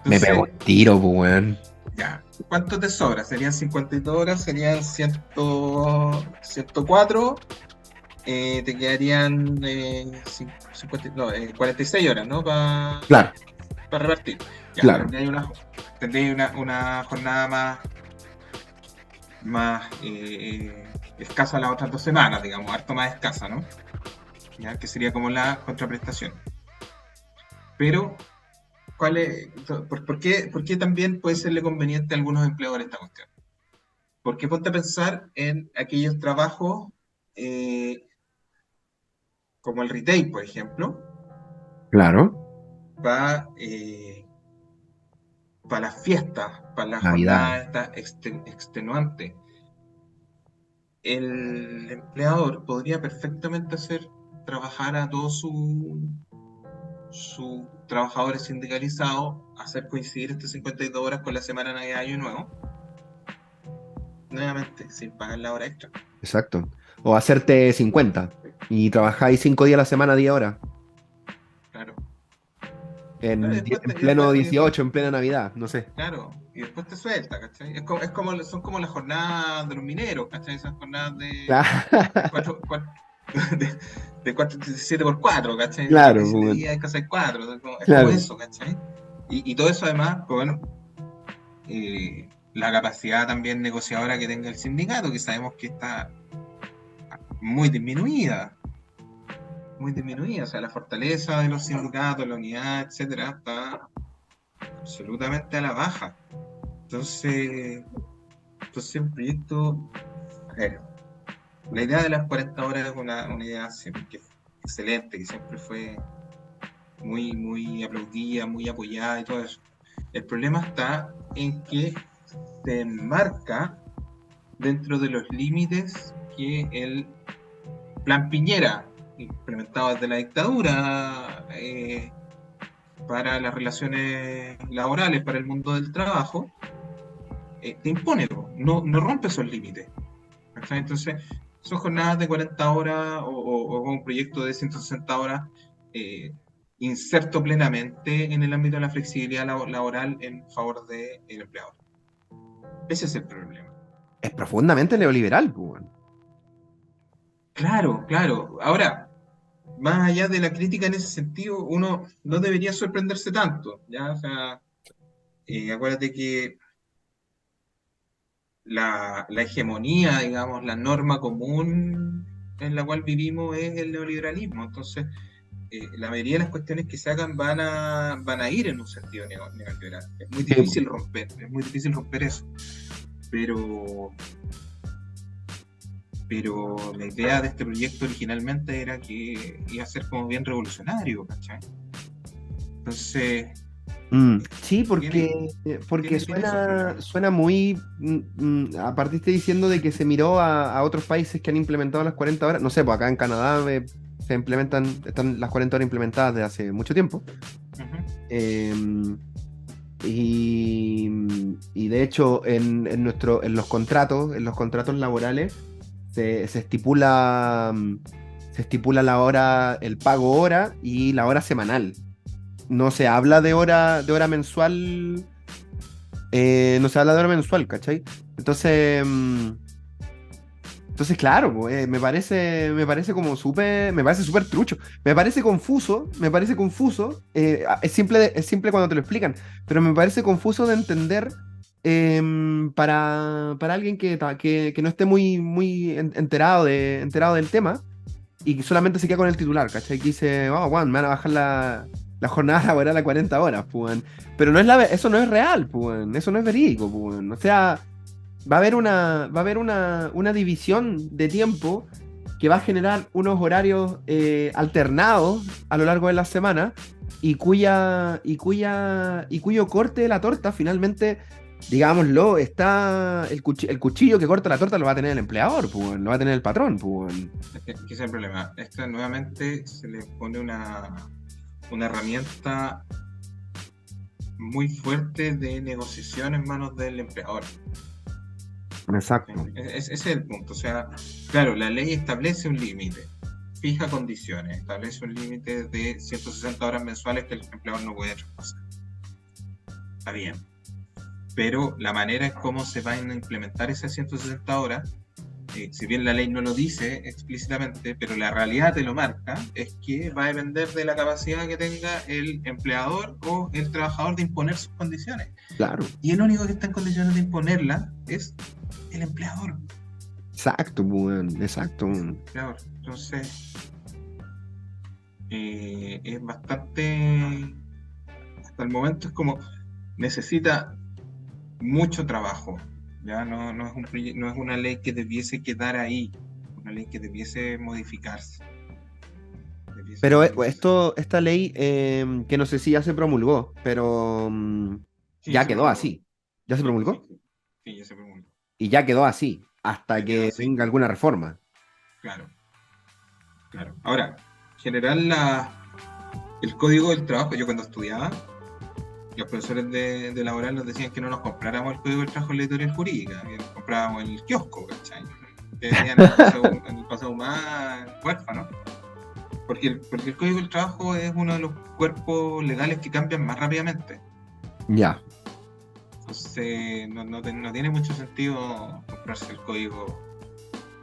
Me pego Entonces, un tiro, pues, weón. ya. ¿Cuánto te sobra? Serían 52 horas, serían 104. Te quedarían 46 horas, ¿no? Para Claro, repartir. Ya, claro. tendréis una jornada más escasa las otras 2 semanas, digamos, harto más escasa, ¿no? Ya, que sería como la contraprestación. Pero, por qué también puede serle conveniente a algunos empleadores esta cuestión? Porque ponte a pensar en aquellos trabajos eh, como el retail, por ejemplo, Claro. para las fiestas, para las Navidad. jornadas estas extenuantes. El empleador podría perfectamente hacer trabajar a todos sus trabajadores sindicalizados, hacer coincidir estas 52 horas con la semana de Navidad y Año Nuevo, nuevamente, sin pagar la hora extra. Exacto. O hacerte 50 y trabajáis 5 días a la semana, 10 horas. Claro. Claro, En pleno 18 en plena Navidad, no sé. claro, y después te suelta, ¿cachai? Son como las jornadas de los mineros, ¿cachai? Esas jornadas de Claro, 4, de 17 por 4, ¿cachai? claro, 17 pues, días, hay que hacer 4, es como claro. eso, ¿cachai? Y todo eso además, pues bueno, la capacidad también negociadora que tenga el sindicato, que sabemos que está muy disminuida, muy disminuida. O sea, la fortaleza de los sindicatos, la unidad, etcétera, está absolutamente a la baja. Entonces, un proyecto, a ver, la idea de las 40 horas es una idea que excelente, que siempre fue muy, muy aplaudida, muy apoyada y todo eso. El problema está en que se enmarca dentro de los límites que el Plan Piñera, implementado desde la dictadura, para las relaciones laborales, para el mundo del trabajo, te impone, no rompe esos límites. Entonces, son jornadas de 40 horas o un proyecto de 160 horas inserto plenamente en el ámbito de la flexibilidad laboral en favor del empleador. Ese es el problema. Es profundamente neoliberal, pues, weón. Claro, claro. Ahora, más allá de la crítica en ese sentido, uno no debería sorprenderse tanto, ¿ya? O sea, acuérdate que la hegemonía, digamos, la norma común en la cual vivimos es el neoliberalismo. Entonces, la mayoría de las cuestiones que sacan van a ir en un sentido neoliberal. Es muy difícil romper eso. Pero la idea de este proyecto originalmente era que iba a ser como bien revolucionario, ¿cachai? Entonces, Sí, tiene porque esos problemas. suena muy. Partiste diciendo de que se miró a otros países que han implementado las 40 horas. No sé, pues acá en Canadá están las 40 horas implementadas desde hace mucho tiempo. Ujú. Eh, y de hecho, en los contratos laborales, se estipula, la hora, el pago hora y la hora semanal. No se habla de hora mensual, no se habla de hora mensual, ¿cachai? Entonces, claro, po, me parece súper trucho, me parece confuso, es simple cuando te lo explican, pero me parece confuso de entender para alguien que no esté muy enterado del tema y que solamente se queda con el titular, ¿cachai? Que dice, oh, Juan, me van a bajar la jornada laboral a 40 horas, pues. Pero eso no es real, pues. Eso no es verídico, pues. O sea, va a haber una división de tiempo que va a generar unos horarios alternados a lo largo de la semana y cuyo corte de la torta finalmente, digámoslo, está el cuchillo que corta la torta lo va a tener el empleador, pues, lo va a tener el patrón, pues. ¿Qué es el problema? Esto nuevamente se le pone una herramienta muy fuerte de negociación en manos del empleador. Exacto. Ese es el punto. O sea, claro, la ley establece un límite, fija condiciones, establece un límite de 160 horas mensuales que el empleador no puede traspasar. Está bien. Pero la manera en cómo se van a implementar esas 160 horas, si bien la ley no lo dice explícitamente, pero la realidad te lo marca, es que va a depender de la capacidad que tenga el empleador o el trabajador de imponer sus condiciones. Claro. Y el único que está en condiciones de imponerlas es el empleador. Exacto, pues, exacto. Empleador. Entonces, es bastante, hasta el momento es como, necesita mucho trabajo. Ya no es una ley que debiese quedar ahí, una ley que debiese modificarse. Pero esta ley, que no sé si ya se promulgó, pero Sí, ya ya se quedó promulgó. así. ¿Ya se Sí, sí, promulgó? sí. Sí, ya se promulgó. Y ya quedó así, hasta Ya quedó que así. venga alguna reforma. Claro, claro. Ahora, en general el código del trabajo, yo cuando estudiaba, los profesores de laboral nos decían que no nos compráramos el código del trabajo en la editorial jurídica, que nos comprábamos en el kiosco, ¿cachai? Que venían en el pasado más huérfano. Porque el código del trabajo es uno de los cuerpos legales que cambian más rápidamente. Ya. Entonces, no tiene mucho sentido comprarse el código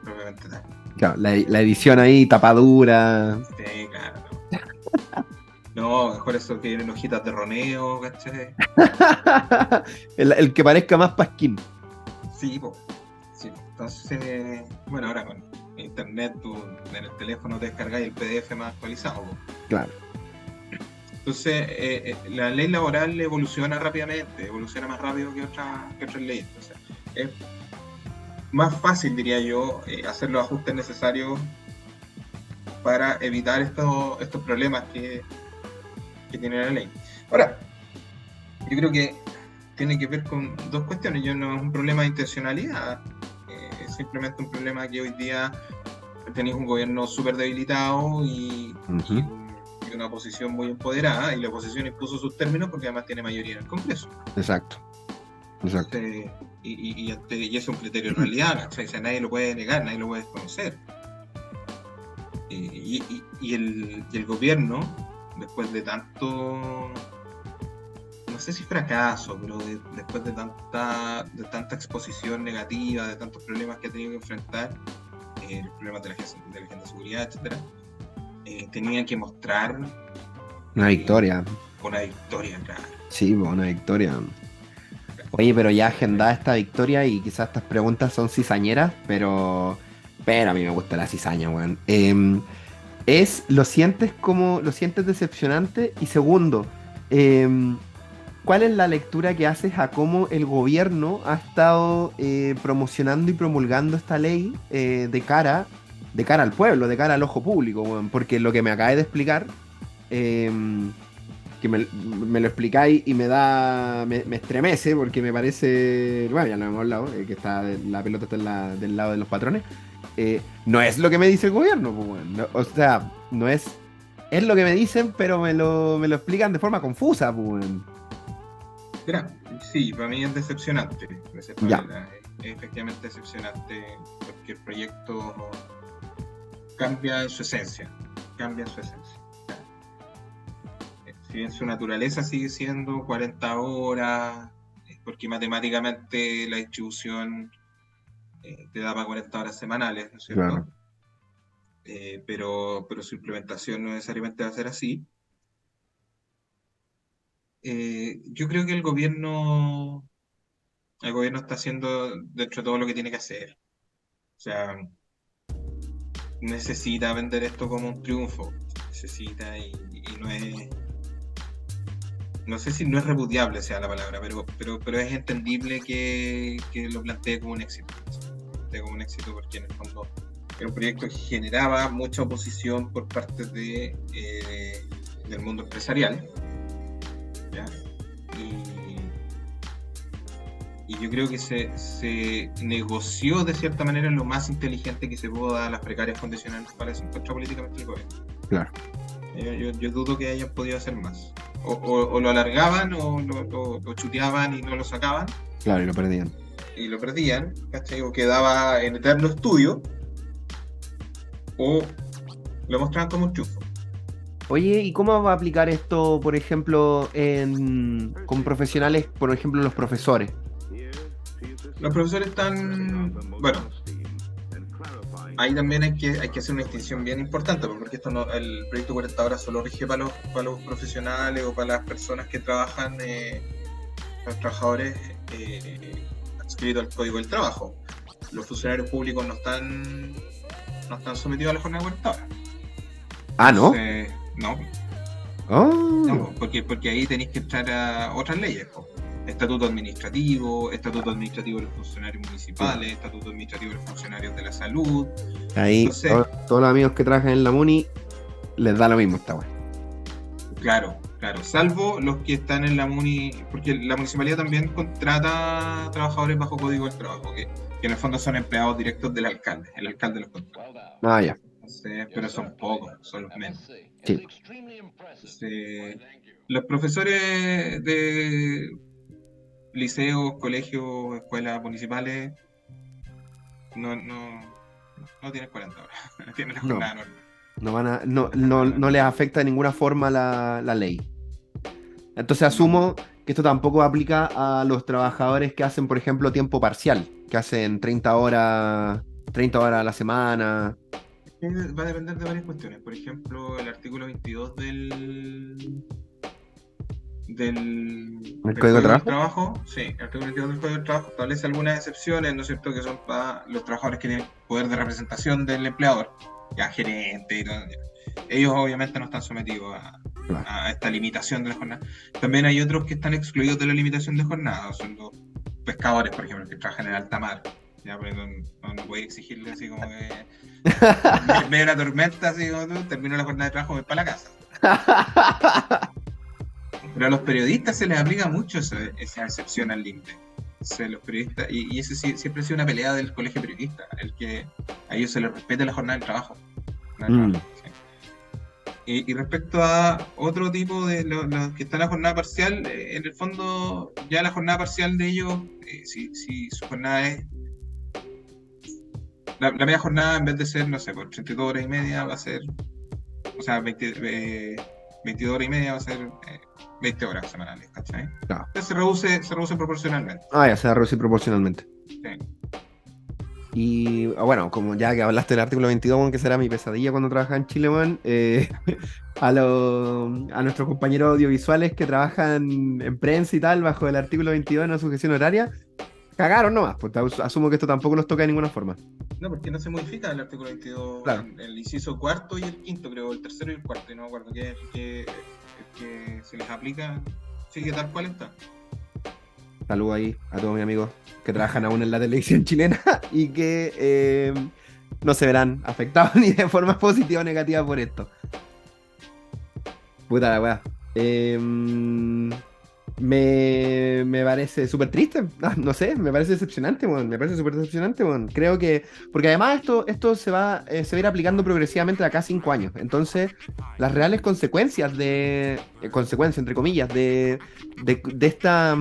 propiamente tal. Claro, la edición ahí, tapadura. Sí, claro. No, mejor eso que vienen hojitas de roneo, ¿cachai? El que parezca más pasquín. Sí, pues. Sí, entonces, bueno, ahora con internet, en el teléfono te descargáis el PDF más actualizado. Claro. Entonces, la ley laboral evoluciona rápidamente, evoluciona más rápido que otras leyes. Entonces, es más fácil, diría yo, hacer los ajustes necesarios para evitar estos problemas que tiene la ley. Ahora, yo creo que tiene que ver con dos cuestiones. No es un problema de intencionalidad, es simplemente un problema que hoy día tenéis un gobierno súper debilitado y una oposición muy empoderada, y la oposición impuso sus términos porque además tiene mayoría en el Congreso. Exacto. Y es un criterio de realidad, ¿cachai? O sea, nadie lo puede negar, nadie lo puede desconocer. Y el gobierno, después de tanto, no sé si fracaso, pero después de tanta exposición negativa, de tantos problemas que ha tenido que enfrentar, los problemas de la agenda de seguridad, etcétera, tenían que mostrar una victoria. Una victoria, claro. Sí, una victoria. Oye, pero ya agendada esta victoria, y quizás estas preguntas son cizañeras, pero a mí me gusta la cizaña, weón. ¿Lo sientes decepcionante? Y segundo, ¿cuál es la lectura que haces a cómo el gobierno ha estado promocionando y promulgando esta ley de cara al pueblo, de cara al ojo público, weón? Porque lo que me acabas de explicar, que me lo explicáis y me estremece, porque me parece, bueno, ya lo hemos hablado, que la pelota está del lado de los patrones. No es lo que me dice el gobierno, pues, bueno. No, o sea, no es lo que me dicen, pero me lo explican de forma confusa, pues, bueno. Mira, sí, para mí es decepcionante, es efectivamente decepcionante, porque el proyecto cambia en su esencia. Si bien su naturaleza sigue siendo 40 horas, porque matemáticamente la distribución te da para 40 horas semanales, ¿no es cierto? Claro. Pero su implementación no necesariamente va a ser así. Yo creo que el gobierno está haciendo dentro de todo lo que tiene que hacer. O sea, necesita vender esto como un triunfo. Necesita, y no sé si no es repudiable sea la palabra, pero es entendible que lo plantee como un éxito. Porque en el fondo era un proyecto que generaba mucha oposición por parte del mundo empresarial. ¿Ya? Y yo creo que se negoció de cierta manera lo más inteligente que se pudo, dar las precarias condiciones en las cuales se encuentra políticamente el gobierno. Claro. Yo dudo que hayan podido hacer más. O lo alargaban, o lo chuteaban y no lo sacaban. Claro, y lo perdían. ¿Cachai? O quedaba en eterno estudio, o lo mostraban como un triunfo. Oye, ¿y cómo va a aplicar esto, por ejemplo, con profesionales, por ejemplo, los profesores? Los profesores están, bueno, ahí también hay que hacer una distinción bien importante, porque esto el proyecto 40 horas solo rige para los profesionales o para las personas que trabajan, los trabajadores adscritos al Código del Trabajo. Los funcionarios públicos no están sometidos a la jornada de 40 horas. Ah, ¿no? No. Oh. No, porque ahí tenéis que entrar a otras leyes, estatuto administrativo de los funcionarios municipales, estatuto administrativo de los funcionarios de la salud. Ahí, entonces, todos los amigos que trabajan en la MUNI les da lo mismo esta wea. Claro, salvo los que están en la MUNI, porque la municipalidad también contrata trabajadores bajo Código del Trabajo, que en el fondo son empleados directos del alcalde, el alcalde los contrata. Ah, ya. Pero son pocos, son los menos. Sí. Los profesores de liceos, colegios, escuelas municipales no tienen 40 horas, tienen la jornada normal. No les afecta de ninguna forma la ley. Entonces asumo que esto tampoco aplica a los trabajadores que hacen, por ejemplo, tiempo parcial, que hacen 30 horas a la semana. Va a depender de varias cuestiones. Por ejemplo, el artículo 22 ¿El del código de Código del trabajo? Trabajo. Sí, el artículo 22 del Código del Trabajo establece algunas excepciones, ¿no es cierto?, que son para los trabajadores que tienen poder de representación del empleador, ya gerente y todo. Ellos obviamente no están sometidos Claro. a esta limitación de la jornada. También hay otros que están excluidos de la limitación de jornada, son los pescadores, por ejemplo, que trabajan en alta mar. Ya, pues no voy a exigirle así como que en medio de la tormenta, así como tú, termino la jornada de trabajo, voy para la casa. Pero a los periodistas se les aplica mucho esa excepción al límite. Los periodistas, y eso siempre ha sido una pelea del colegio periodista, el que a ellos se les respete la jornada del trabajo. Sí. Y respecto a otro tipo de los que están en la jornada parcial, en el fondo, ya la jornada parcial de ellos, si su jornada es. La media jornada, en vez de ser, no sé, por 32 horas y media, va a ser. O sea, 22 horas y media va a ser 20 horas semanales, ¿cachai? Claro. Entonces se reduce proporcionalmente. Ah, ya se va a reducir proporcionalmente. Sí. Y bueno, como ya que hablaste del artículo 22, weón, que será mi pesadilla cuando trabajaba en Chile, weón, a nuestros compañeros audiovisuales que trabajan en prensa y tal, bajo el artículo 22 de la sujeción horaria, cagaron nomás, porque asumo que esto tampoco los toca de ninguna forma. No, porque no se modifica el artículo 22, Claro. el inciso cuarto y el quinto, creo, el tercero y el cuarto, y no me acuerdo qué es el que se les aplica, sigue tal cual está. Saludo ahí a todos mis amigos que trabajan aún en la televisión chilena y que no se verán afectados ni de forma positiva o negativa por esto. Puta la weá. Me parece súper triste. No sé, me parece decepcionante, weón. Me parece súper decepcionante, weón. Creo que. Porque además esto se va a ir aplicando progresivamente de acá a 5 años. Entonces, las reales consecuencias consecuencias, entre comillas, de esta.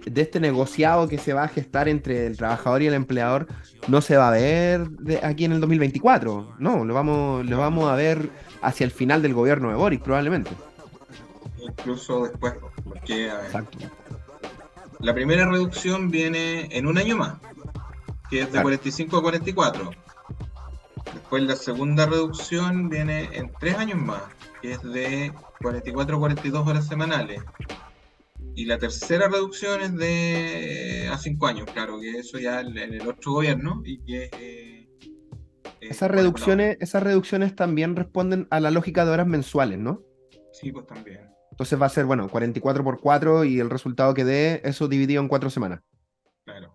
De este negociado que se va a gestar entre el trabajador y el empleador no se va a ver aquí en el 2024. No, lo vamos a ver hacia el final del gobierno de Boric, probablemente. Incluso después, porque, a ver, Exacto. la primera reducción viene en un año más, que es de Claro. 45 a 44. Después la segunda reducción viene en 3 años más, que es de 44 a 42 horas semanales. Y la tercera reducción es de a 5 años, claro, que eso ya en el otro gobierno, y que Esas bueno, por ahora. reducciones también responden a la lógica de horas mensuales, ¿no? Sí, pues también, Entonces va a ser, bueno, 44 por 4 y el resultado que dé, eso dividido en 4 semanas. claro,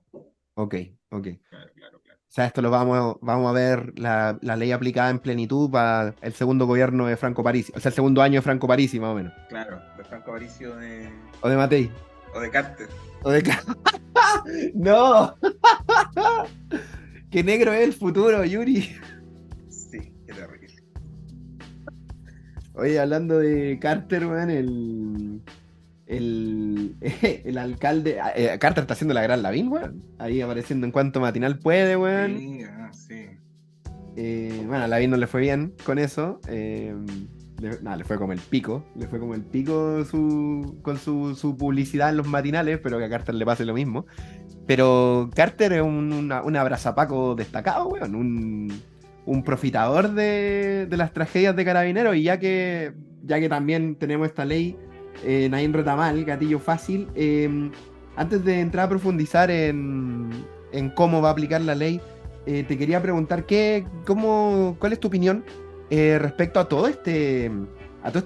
Ok, ok. claro, claro, claro. O sea, esto lo vamos a ver la ley aplicada en plenitud para el segundo gobierno de Franco Parisi, o sea, el segundo año de Franco Parisi, más o menos. Claro, de Franco Aparicio O de Matei. o de Carter. O de... ¡No! ¡Qué negro es el futuro, Yuri! Sí, qué terrible. Oye, hablando de Carter, weón, el alcalde. Carter está haciendo la gran Lavín, weón. Ahí apareciendo en cuanto matinal puede, weón. Sí, sí. Bueno, a Lavín no le fue bien con eso. Le fue como el pico. Le fue como el pico con su publicidad en los matinales, pero que a Carter le pase lo mismo. Pero Carter es un abrazapaco destacado, weón. Un profitador de las tragedias de Carabineros. Y ya que también tenemos esta ley, Nain Retamal, gatillo fácil, antes de entrar a profundizar en cómo va a aplicar la ley, te quería preguntar cuál es tu opinión respecto a todo este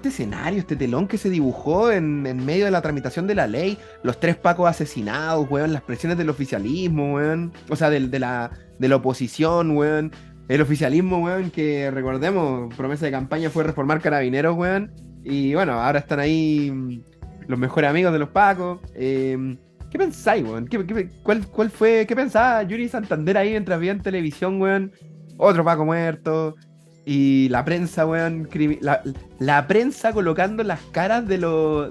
escenario, este telón que se dibujó en medio de la tramitación de la ley, los 3 pacos asesinados, weón, las presiones del oficialismo, weón, o sea, de la oposición, weón, el oficialismo, weón, que recordemos, promesa de campaña fue reformar Carabineros, weón, y bueno, ahora están ahí los mejores amigos de los pacos. ¿Qué pensáis, weón? ¿Qué pensaba Yuri Santander ahí mientras veía en televisión, weón? Otro Paco muerto. Y la prensa, weón, la prensa colocando las caras de los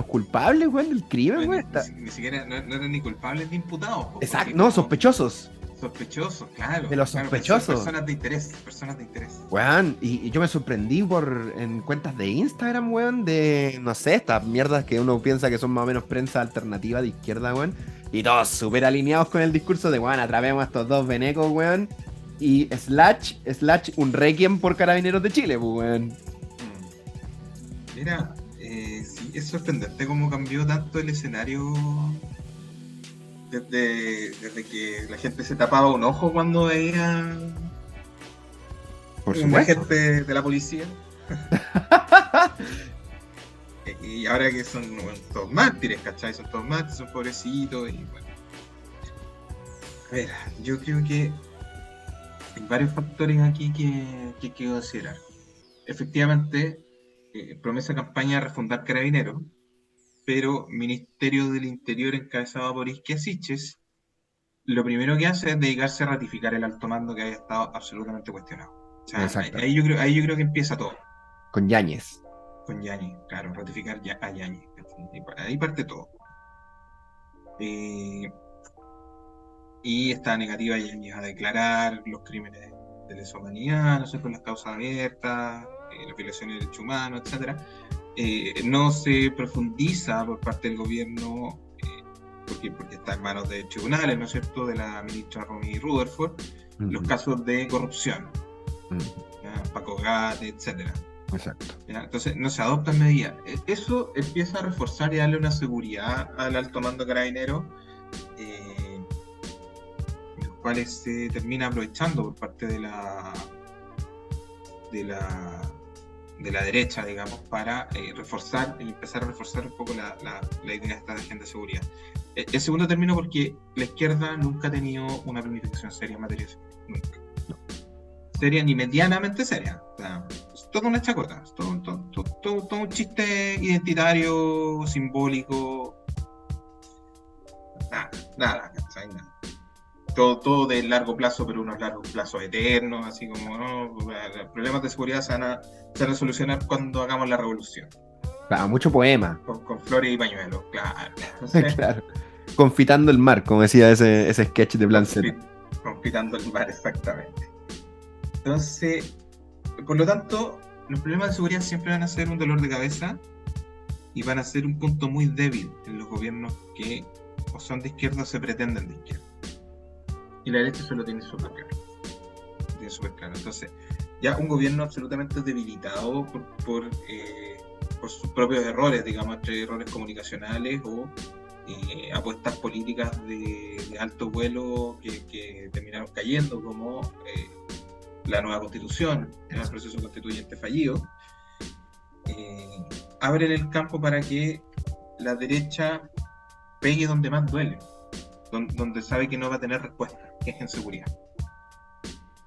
culpables, weón, del crimen, weón. Ni siquiera no eran ni culpables ni imputados. Exacto, no, sospechosos. Sospechosos, claro. De los sospechosos. Personas de interés. Weón, y yo me sorprendí en cuentas de Instagram, weón, de, no sé, estas mierdas que uno piensa que son más o menos prensa alternativa de izquierda, weón. Y todos súper alineados con el discurso de, weón, atrapemos a estos 2 venecos, weón. Y slash un requiem por Carabineros de Chile, pues, weón. Mira, Sí, es sorprendente cómo cambió tanto el escenario desde que la gente se tapaba un ojo cuando veía Por un supuesto. agente de la policía. Y ahora que son, bueno, todos mártires, ¿cachai? Son todos mártires, son pobrecitos y bueno. A ver, yo creo que hay varios factores aquí que hay que considerar. Efectivamente, promesa campaña de refundar Carabineros, pero Ministerio del Interior encabezado por Isquia Siches, lo primero que hace es dedicarse a ratificar el alto mando que había estado absolutamente cuestionado. O sea, Exacto. ahí yo creo que empieza todo, Con Yáñez. con Yañez, claro, ratificar ya a Yañez. Ahí parte todo. Eh, y esta negativa de Yañez a declarar los crímenes de lesa humanidad, no sé, con las causas abiertas, las violaciones de derechos humanos, etcétera. No se profundiza por parte del gobierno, porque está en manos de tribunales, ¿no es cierto?, de la ministra Romy Rutherford, los Ujú. casos de corrupción, Ujú. ¿ya? Paco Gate, etcétera. Exacto. ¿Ya? Entonces no se adoptan medidas. Eso empieza a reforzar y darle una seguridad al alto mando carabinero, los cuales se termina aprovechando por parte de la, de la derecha, digamos, para reforzar y empezar a reforzar un poco la idea esta de agenda de seguridad. El segundo término porque la izquierda nunca ha tenido una planificación seria en materia de seguridad, nunca. Seria ni medianamente seria. O sea, es toda una chacota, es todo un chiste identitario, simbólico, nada, ¿cachai? Nada. Todo de largo plazo, pero unos largos plazos eternos, así como, no, los problemas de seguridad se van a solucionar cuando hagamos la revolución, Claro, mucho poema. con flores y pañuelos, claro. Entonces, Claro. Confitando el mar, como decía ese sketch de Plan Z. confitando el mar, exactamente. Entonces, por lo tanto, los problemas de seguridad siempre van a ser un dolor de cabeza y van a ser un punto muy débil en los gobiernos que o son de izquierda o se pretenden de izquierda. Y la derecha eso lo tiene súper claro. Tiene súper claro. Entonces, ya un gobierno absolutamente debilitado por sus propios errores, digamos, entre errores comunicacionales o apuestas políticas de alto vuelo que terminaron cayendo, como la nueva constitución, el proceso constituyente fallido, abren el campo para que la derecha pegue donde más duele, donde sabe que no va a tener respuesta, que es en seguridad.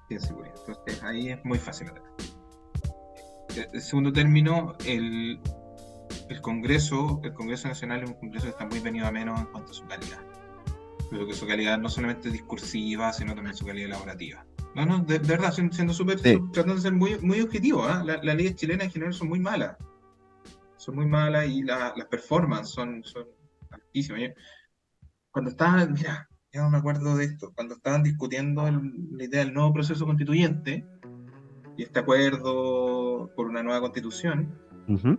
Entonces ahí es muy fácil atacar. El segundo término, el Congreso Nacional es un Congreso que está muy venido a menos en cuanto a su calidad. Pero que su calidad no solamente discursiva, sino también su calidad elaborativa. No, de verdad, siendo súper, Sí. tratando de ser muy, muy objetivo, ¿eh? Las leyes chilenas en general son muy malas. Son muy malas y las performances son altísimas. Cuando estaban, mira, yo no me acuerdo de esto, cuando estaban discutiendo la idea del nuevo proceso constituyente y este acuerdo por una nueva constitución, Ujú.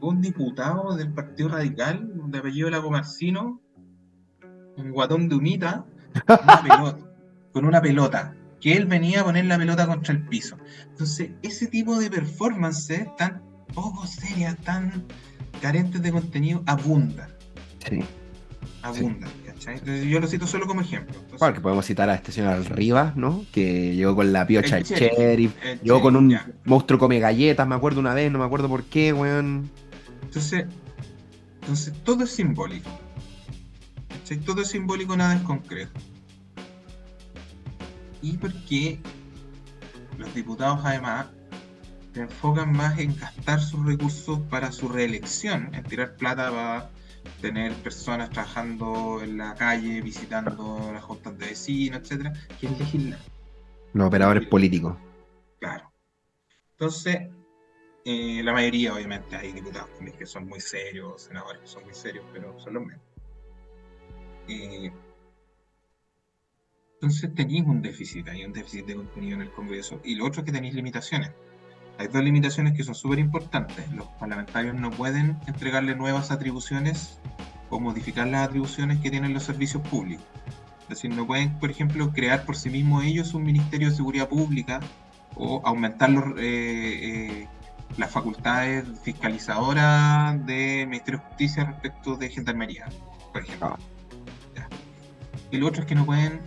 un diputado del Partido Radical, de apellido Lagomarcino, un guatón de humita, con una pelota, que él venía a poner la pelota contra el piso. Entonces, ese tipo de performances tan poco serias, tan carentes de contenido, abundan. Sí. Abundan, ¿cachai? Entonces, yo lo cito solo como ejemplo. Entonces, Claro, que podemos citar a este señor Rivas, ¿no? Que llegó con la piocha el del sheriff, sheriff, el llegó con sheriff, un ya. monstruo come galletas, me acuerdo una vez, no me acuerdo por qué, weón. Entonces todo es simbólico. ¿Cachai? Todo es simbólico, nada es concreto. Y porque los diputados además se enfocan más en gastar sus recursos para su reelección, en tirar plata para tener personas trabajando en la calle, visitando las juntas de vecinos, etcétera, que en legislar. Los operadores políticos. Claro. Entonces, la mayoría, obviamente, hay diputados que son muy serios, senadores que son muy serios, pero son los menos. Entonces tenéis un déficit, hay un déficit de contenido en el Congreso. Y lo otro es que tenéis limitaciones. Hay dos limitaciones que son súper importantes. Los parlamentarios no pueden entregarle nuevas atribuciones o modificar las atribuciones que tienen los servicios públicos. Es decir, no pueden, por ejemplo, crear por sí mismos ellos un Ministerio de Seguridad Pública o aumentar las facultades fiscalizadoras del Ministerio de Justicia respecto de Gendarmería, por ejemplo. Ah. Ya. Y lo otro es que no pueden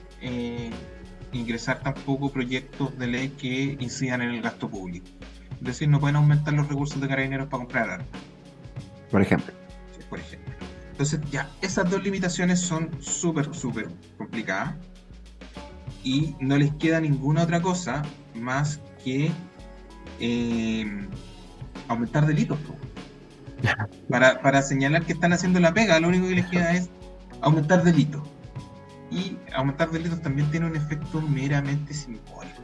ingresar tampoco proyectos de ley que incidan en el gasto público. Es decir, no pueden aumentar los recursos de Carabineros para comprar armas, Por ejemplo. por ejemplo. Entonces, ya, esas dos limitaciones son súper complicadas y no les queda ninguna otra cosa más que aumentar delitos. Para señalar que están haciendo la pega, lo único que les queda es aumentar delitos. Y aumentar delitos también tiene un efecto meramente simbólico.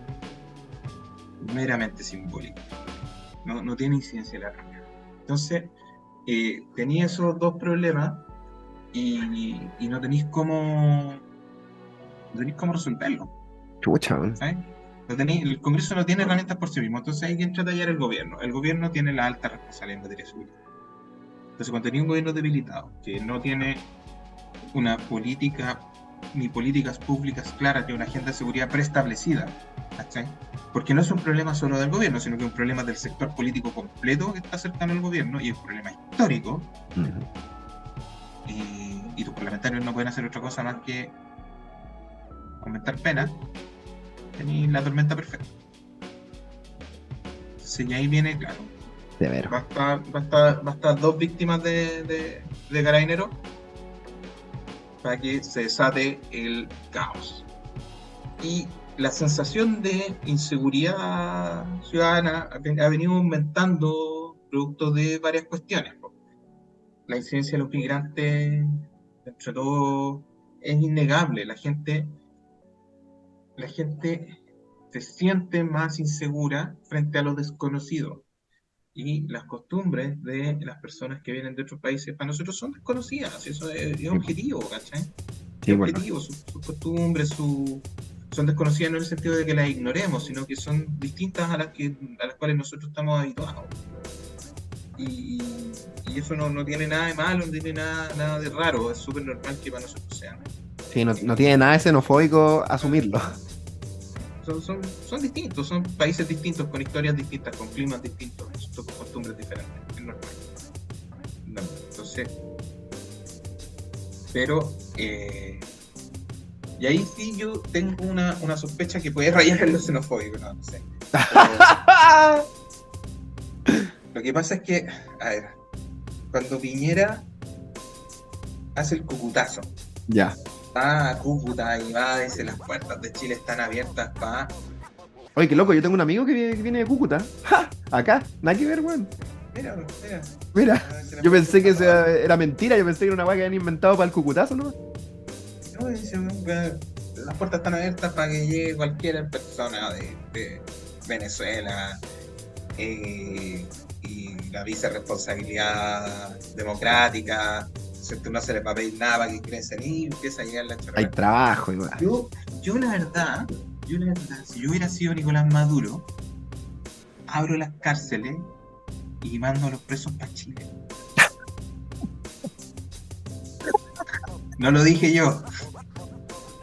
Meramente simbólico. No tiene incidencia en la realidad. Entonces, tenía esos dos problemas y no tenéis cómo resolverlo. Chucha, man. ¿Sabes? El Congreso no tiene herramientas por sí mismo, entonces hay que entrar a tallar el gobierno. El gobierno tiene la alta responsabilidad en materia de seguridad. Entonces, cuando tenía un gobierno debilitado, que no tiene una política ni políticas públicas claras ni una agenda de seguridad preestablecida, ¿cachai? Porque no es un problema solo del gobierno, sino que es un problema del sector político completo que está cercano al gobierno y es un problema histórico. Y tus parlamentarios no pueden hacer otra cosa más que aumentar penas. Tenéis la tormenta perfecta. Entonces, y ahí viene, claro, De veras. va a estar dos víctimas de Carabineros para que se desate el caos. Y la sensación de inseguridad ciudadana ha venido aumentando producto de varias cuestiones. La incidencia de los migrantes, entre todo, es innegable. La gente se siente más insegura frente a lo desconocido. Y las costumbres de las personas que vienen de otros países para nosotros son desconocidas. Eso es objetivo, ¿cachai? Sí, Es bueno. objetivo. Sus costumbres son desconocidas no en el sentido de que las ignoremos, sino que son distintas a las cuales nosotros estamos habituados. Y eso no tiene nada de malo, no tiene nada de raro. Es súper normal que para nosotros sean. Sí, no tiene nada de xenofóbico asumirlo. Son distintos, son países distintos, con historias distintas, con climas distintos, con costumbres diferentes, es normal. No, entonces, pero, y ahí sí yo tengo una sospecha que puede rayar en lo xenofóbico, no sé. Lo que pasa es que, a ver, cuando Piñera hace el cucutazo, Ya. va a Cúcuta y va, dice, las puertas de Chile están abiertas para... Oye, qué loco, yo tengo un amigo que viene de Cúcuta. ¡Ja! Acá, nada que ver, weón. Mira, yo pensé que era mentira, yo pensé que era una weá que habían inventado para el cucutazo, ¿no? No, dice, las puertas están abiertas para que llegue cualquier persona de Venezuela y la vicerresponsabilidad democrática. No se les va a pedir nada para que ingresen y empieza a llegar la chorrera. Hay trabajo igual. Yo la verdad, si yo hubiera sido Nicolás Maduro, abro las cárceles y mando a los presos para Chile. No lo dije yo.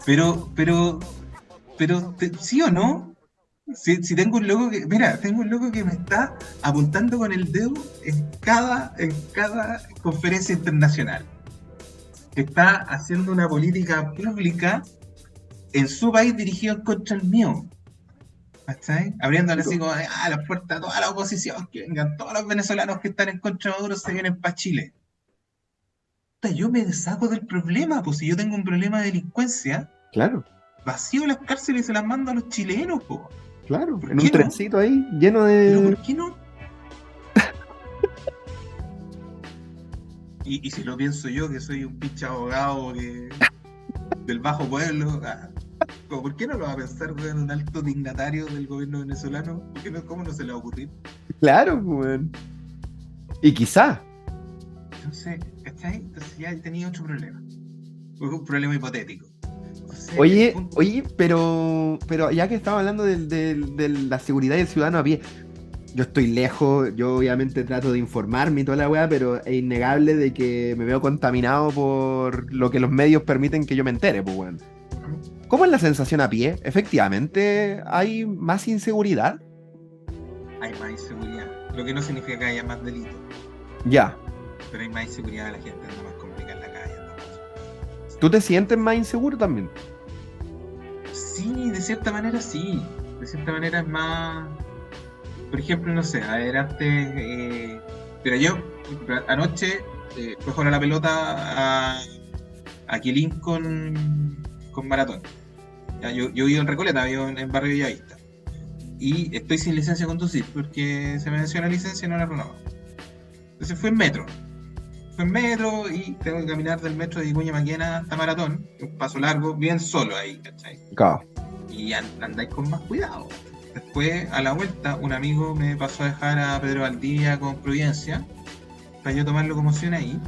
Pero, ¿sí o no? Si tengo un loco que, mira, tengo un loco que me está apuntando con el dedo en cada conferencia internacional. Que está haciendo una política pública en su país dirigido contra el mío. ¿Cachai? Abriéndole así como las puertas a toda la oposición, que vengan todos los venezolanos que están en contra de Maduro se vienen para Chile. Yo me deshago del problema, pues si yo tengo un problema de delincuencia, Claro, vacío las cárceles y se las mando a los chilenos, pues. claro. ¿Por En qué un no? trencito ahí, lleno ¿Pero de. por qué no? Y si lo pienso yo, que soy un pinche abogado del bajo pueblo, ¿por qué no lo va a pensar un alto dignatario del gobierno venezolano? ¿Cómo no se le va a ocurrir? Claro, weón. Y quizá. Entonces, ¿cachai? Entonces ya tenía otro problema. Un problema hipotético. Entonces, Oye, pero ya que estaba hablando de la seguridad del ciudadano a pie, yo estoy lejos, yo obviamente trato de informarme y toda la weá, pero es innegable de que me veo contaminado por lo que los medios permiten que yo me entere, pues weón. ¿Cómo es la sensación a pie? ¿Efectivamente hay más inseguridad? hay más inseguridad. Lo que no significa que haya más delitos, Ya. pero hay más inseguridad, la gente anda más complicada en la calle. Anda más. ¿Tú te sientes más inseguro también? Sí, de cierta manera sí. De cierta manera es más. Por ejemplo, no sé, a ver, antes. Pero yo, anoche, fui a jugar a la pelota a Quilín con Maratón. Ya, yo vivo en Recoleta, vivo en Barrio Bellavista. Y estoy sin licencia de conducir porque se me venció la licencia y no la renovaba. Entonces fue en metro. Fue en metro y tengo que caminar del metro de Vicuña Maquena hasta Maratón. Un paso largo, bien solo ahí, ¿cachai? Claro. Y andáis con más cuidado. Después, a la vuelta, un amigo me pasó a dejar a Pedro Valdivia con Providencia para yo tomar locomoción ahí.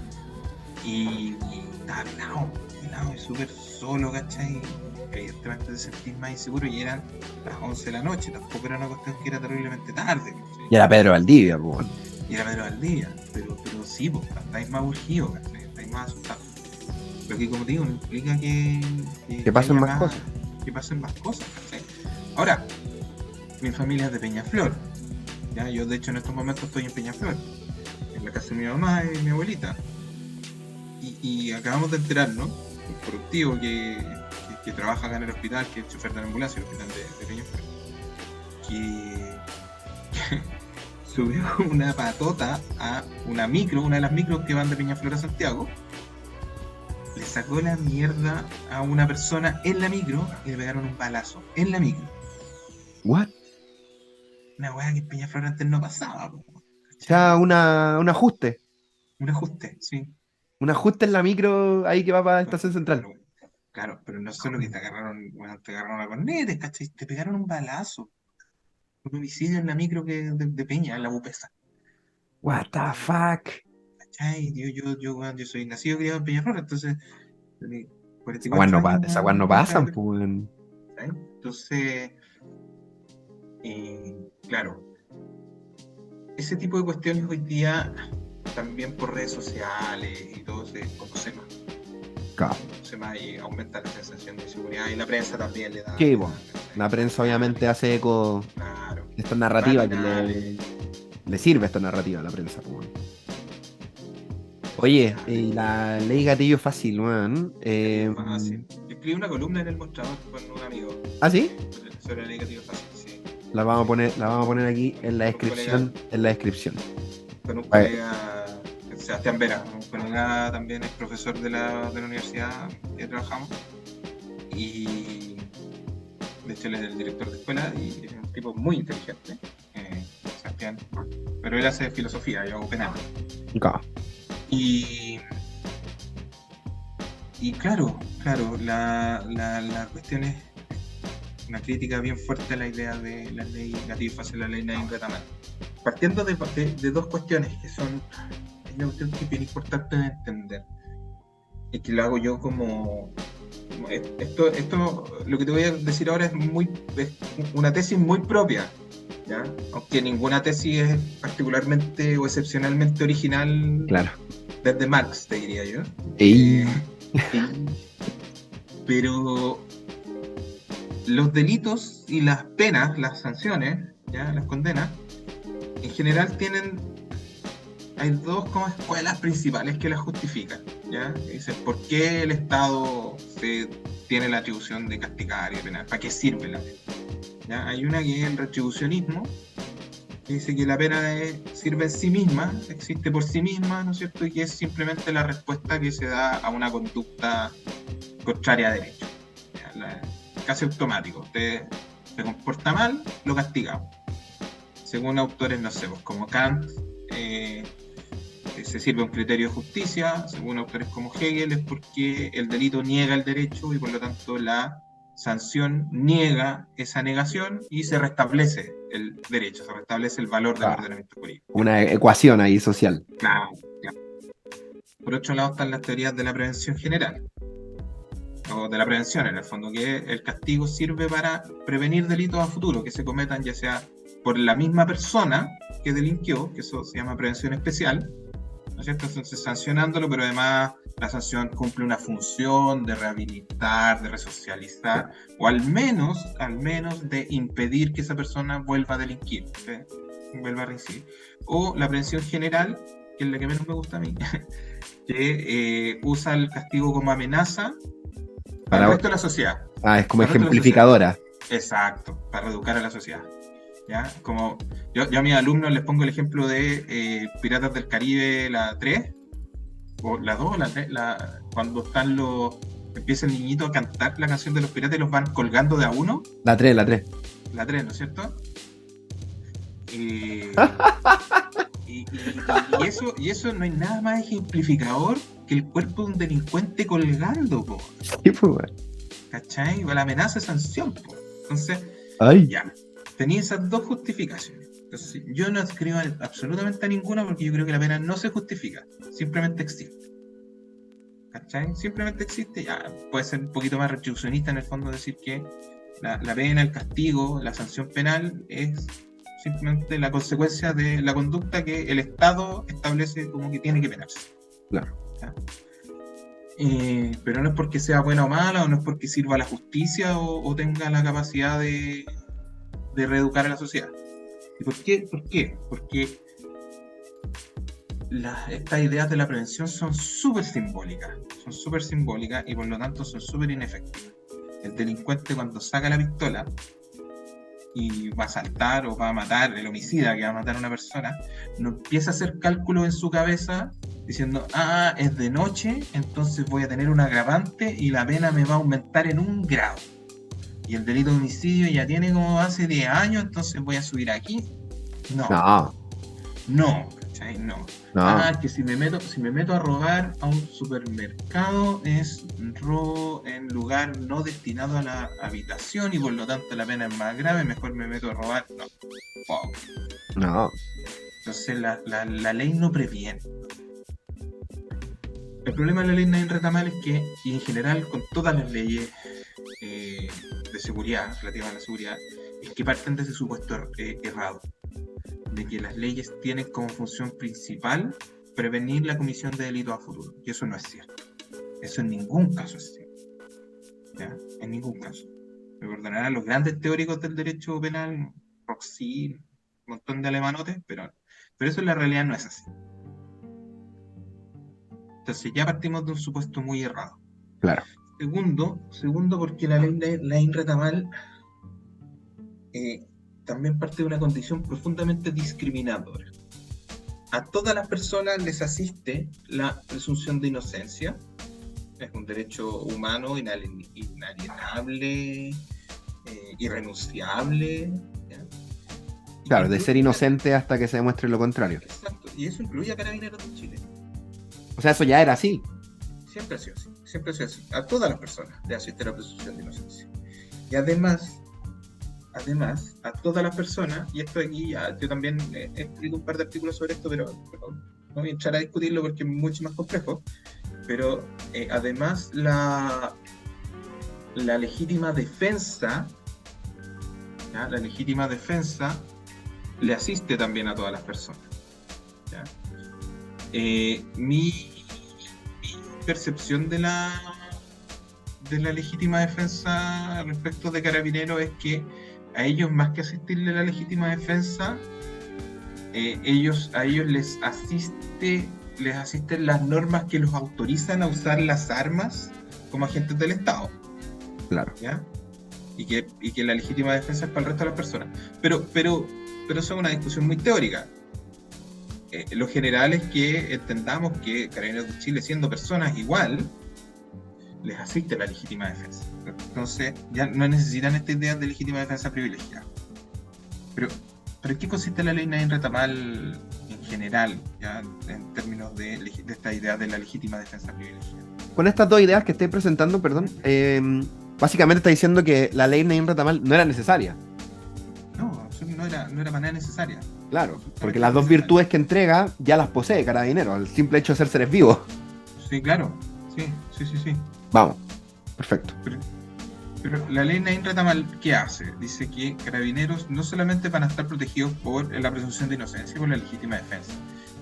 Y estaba pelado y súper solo, ¿cachai? Evidentemente te sentís más inseguro y eran las 11 de la noche. Tampoco era una cuestión que era terriblemente tarde, ¿cachai? Y era Pedro Valdivia, pues. Y era Pedro Valdivia, pero sí, pues, estáis más urgidos, ¿cachai? Estáis más asustados. Lo que, como te digo, no implica Que pasen haya más cosas. Que pasen más cosas, ¿cachai? Ahora, mi familia es de Peñaflor. ¿Ya? Yo, de hecho, en estos momentos estoy en Peñaflor, en la casa de mi mamá y mi abuelita. Y acabamos de enterarnos, un productivo que trabaja acá en el hospital, que es el chofer de la ambulancia, el hospital de Peñaflor, que subió una patota a una micro, una de las micros que van de Peñaflor a Santiago. Le sacó la mierda a una persona en la micro y le pegaron un balazo en la micro. ¿What? Una weá que en Peñaflor antes no pasaba, po, O sea, un ajuste. un ajuste, sí. Un ajuste en la micro ahí que va para la estación central. Claro, pero no solo que te agarraron, bueno, te agarraron a cornetes, ¿cachai? Te pegaron un balazo. Un homicidio en la micro de Peña, en la Bupesa. What the fuck. ¿Cachai? Weón, yo soy nacido y criado en Peñaflor, entonces, Esa weá 44 años, esa weá no weón, pasan, pues. ¿cachai? Entonces, claro, ese tipo de cuestiones hoy día, también por redes sociales y todo, se conoce más. Claro. Se más y aumenta la sensación de inseguridad y la prensa también le da. Sí, bueno. La prensa obviamente hace eco Claro. esta narrativa que Matinales. le sirve esta narrativa a la prensa, pues. Bueno. Oye, la ley gatillo fácil, weón. Fácil. Yo escribí una columna en el mostrador con un amigo ¿Ah, sí? sobre la ley gatillo fácil, sí. La vamos a poner aquí en la descripción. En la descripción. Con un colega, Sebastián Vera, un colega también es profesor de la universidad que trabajamos. Y de hecho él es el director de escuela y es un tipo muy inteligente, Sebastián. Pero él hace filosofía, yo hago penal. Claro. Y claro, la cuestión es una crítica bien fuerte a la idea de la ley gatillo fácil, la ley Naim Retamal. Partiendo de dos cuestiones que son una cuestión que es bien importante de entender. Y que lo hago yo como esto, lo que te voy a decir ahora es una tesis muy propia, ¿ya? Aunque ninguna tesis es particularmente o excepcionalmente original. Claro. Desde Marx, te diría yo. Pero los delitos y las penas, las sanciones, ¿ya? Las condenas, en general hay dos como escuelas principales que las justifican, ¿ya? Dicen, ¿por qué el Estado tiene la atribución de castigar y de penar? ¿Para qué sirve la pena? ¿Ya? Hay una que es el retribucionismo, que dice que la pena sirve en sí misma, existe por sí misma, ¿no es cierto? Y que es simplemente la respuesta que se da a una conducta contraria a derecho. Casi automático. Usted se comporta mal, lo castigamos. Según autores, no sé, pues como Kant, se sirve un criterio de justicia. Según autores como Hegel, es porque el delito niega el derecho y por lo tanto la sanción niega esa negación y se restablece el derecho, se restablece el valor del ordenamiento jurídico. Una ecuación ahí social. Claro. Por otro lado están las teorías de la prevención general, o de la prevención en el fondo, que el castigo sirve para prevenir delitos a futuro que se cometan ya sea por la misma persona que delinquió, que eso se llama prevención especial, ¿no es cierto? Entonces sancionándolo, pero además la sanción cumple una función de rehabilitar, de resocializar, o al menos de impedir que esa persona vuelva a delinquir. ¿Sí? vuelva a reincidir. O la prevención general, que es la que menos me gusta a mí, que usa el castigo como amenaza para el resto de la sociedad. Es como Para el resto de la ejemplificadora. Exacto, para reeducar a la sociedad. ¿Ya? Como yo a mis alumnos les pongo el ejemplo de Piratas del Caribe, la 3, o la 2, la 3, cuando empieza el niñito a cantar la canción de los piratas y los van colgando de a uno. La 3, la 3. La 3, ¿no es cierto? Y eso no hay nada más ejemplificador que el cuerpo de un delincuente colgando, po. Sí, pues, bueno. ¿Cachai? O la amenaza de sanción, po. Entonces, ya, tenía esas dos justificaciones. Entonces, yo no escribo absolutamente a ninguna porque yo creo que la pena no se justifica, simplemente existe. ¿Cachai? Simplemente existe, ya puede ser un poquito más retribucionista en el fondo, decir que la pena, el castigo, la sanción penal es simplemente la consecuencia de la conducta que el Estado establece como que tiene que penarse. Claro. Pero no es porque sea buena o mala, o no es porque sirva a la justicia o tenga la capacidad de reeducar a la sociedad. ¿Y por qué? Porque estas ideas de la prevención son súper simbólicas y por lo tanto son súper inefectivas. El delincuente, cuando saca la pistola y va a asaltar o va a matar, el homicida que va a matar a una persona, no empieza a hacer cálculos en su cabeza diciendo, es de noche, entonces voy a tener un agravante y la pena me va a aumentar en 1 grado. Y el delito de homicidio ya tiene como hace 10 años, entonces voy a subir aquí. No, ¿cachai? No. Es que si me meto a robar a un supermercado es robo en lugar no destinado a la habitación y por lo tanto la pena es más grave, mejor me meto a robar. No. Entonces la ley no previene. El problema de la ley Nain Retamal es que, y en general con todas las leyes de seguridad, relativas a la seguridad, es que parten de ese supuesto errado, de que las leyes tienen como función principal prevenir la comisión de delitos a futuro. Y eso no es cierto. Eso en ningún caso es cierto. ¿Ya? En ningún caso. Me perdonarán los grandes teóricos del derecho penal, Roxy, un montón de alemanotes, pero eso en la realidad no es así. Entonces ya partimos de un supuesto muy errado. Claro. Segundo, porque la ley Nain Retamal también parte de una condición profundamente discriminadora. A todas las personas les asiste la presunción de inocencia. Es un derecho humano inalienable, irrenunciable. ¿Ya? Claro, de ser inocente hasta que se demuestre lo contrario. Exacto, y eso incluye a Carabineros de Chile. O sea, eso ya era así. Siempre ha sido así. A todas las personas le asiste la presunción de inocencia. Y además, a todas las personas, y esto aquí ya, yo también he escrito un par de artículos sobre esto, pero no voy a entrar a discutirlo porque es mucho más complejo, pero además la legítima defensa, ¿ya? La legítima defensa le asiste también a todas las personas. ¿Ya? Mi percepción de la legítima defensa respecto de Carabineros es que a ellos, más que asistirle a la legítima defensa, a ellos les asisten las normas que los autorizan a usar las armas como agentes del Estado. Claro. ¿Ya? Y que la legítima defensa es para el resto de las personas. Pero eso es una discusión muy teórica. Lo general es que entendamos que Carabineros de Chile, siendo personas igual, les asiste la legítima defensa. Entonces ya no necesitan esta idea de legítima defensa privilegiada. Pero ¿en qué consiste la ley Nain Retamal en general, ya en términos de esta idea de la legítima defensa privilegiada? Con estas dos ideas que estoy presentando, básicamente está diciendo que la ley Nain Retamal no era necesaria. No era para nada necesaria. Claro, porque las dos virtudes que entrega ya las posee Carabineros, el simple hecho de ser seres vivos. Sí, claro. Sí. Vamos, perfecto. Pero la ley Nain Retamal, ¿qué hace? Dice que Carabineros no solamente van a estar protegidos por la presunción de inocencia y por la legítima defensa,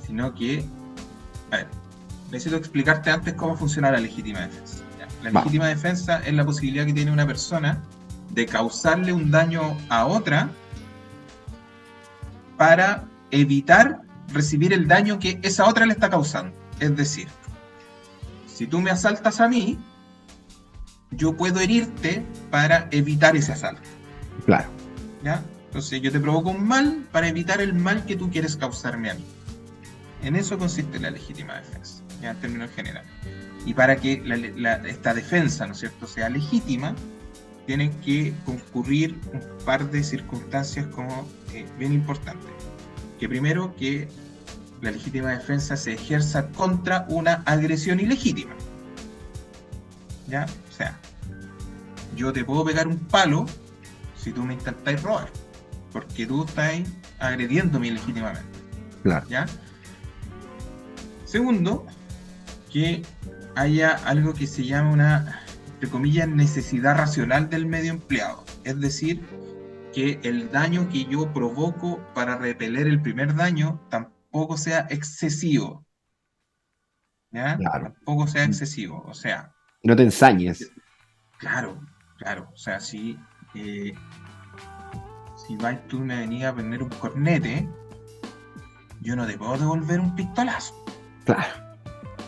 sino que, necesito explicarte antes cómo funciona la legítima defensa. ¿Ya? La legítima defensa es la posibilidad que tiene una persona de causarle un daño a otra para evitar recibir el daño que esa otra le está causando. Es decir, si tú me asaltas a mí, yo puedo herirte para evitar ese asalto. Claro. ¿Ya? Entonces yo te provoco un mal para evitar el mal que tú quieres causarme a mí. En eso consiste la legítima defensa, ya en términos generales. Y para que esta defensa, ¿no es cierto?, sea legítima, tienen que concurrir un par de circunstancias como bien importantes. Que primero, que la legítima defensa se ejerza contra una agresión ilegítima. ¿Ya? O sea, yo te puedo pegar un palo si tú me intentáis robar, porque tú estás agrediéndome ilegítimamente. Claro. ¿Ya? Segundo, que haya algo que se llama una, entre comillas, necesidad racional del medio empleado. Es decir, que el daño que yo provoco para repeler el primer daño tampoco sea excesivo. ¿Ya? Claro. Tampoco sea excesivo. O sea, No te ensañes. claro. O sea, si vais tú y me venías a prender un cornete, yo no te puedo devolver un pistolazo. Claro.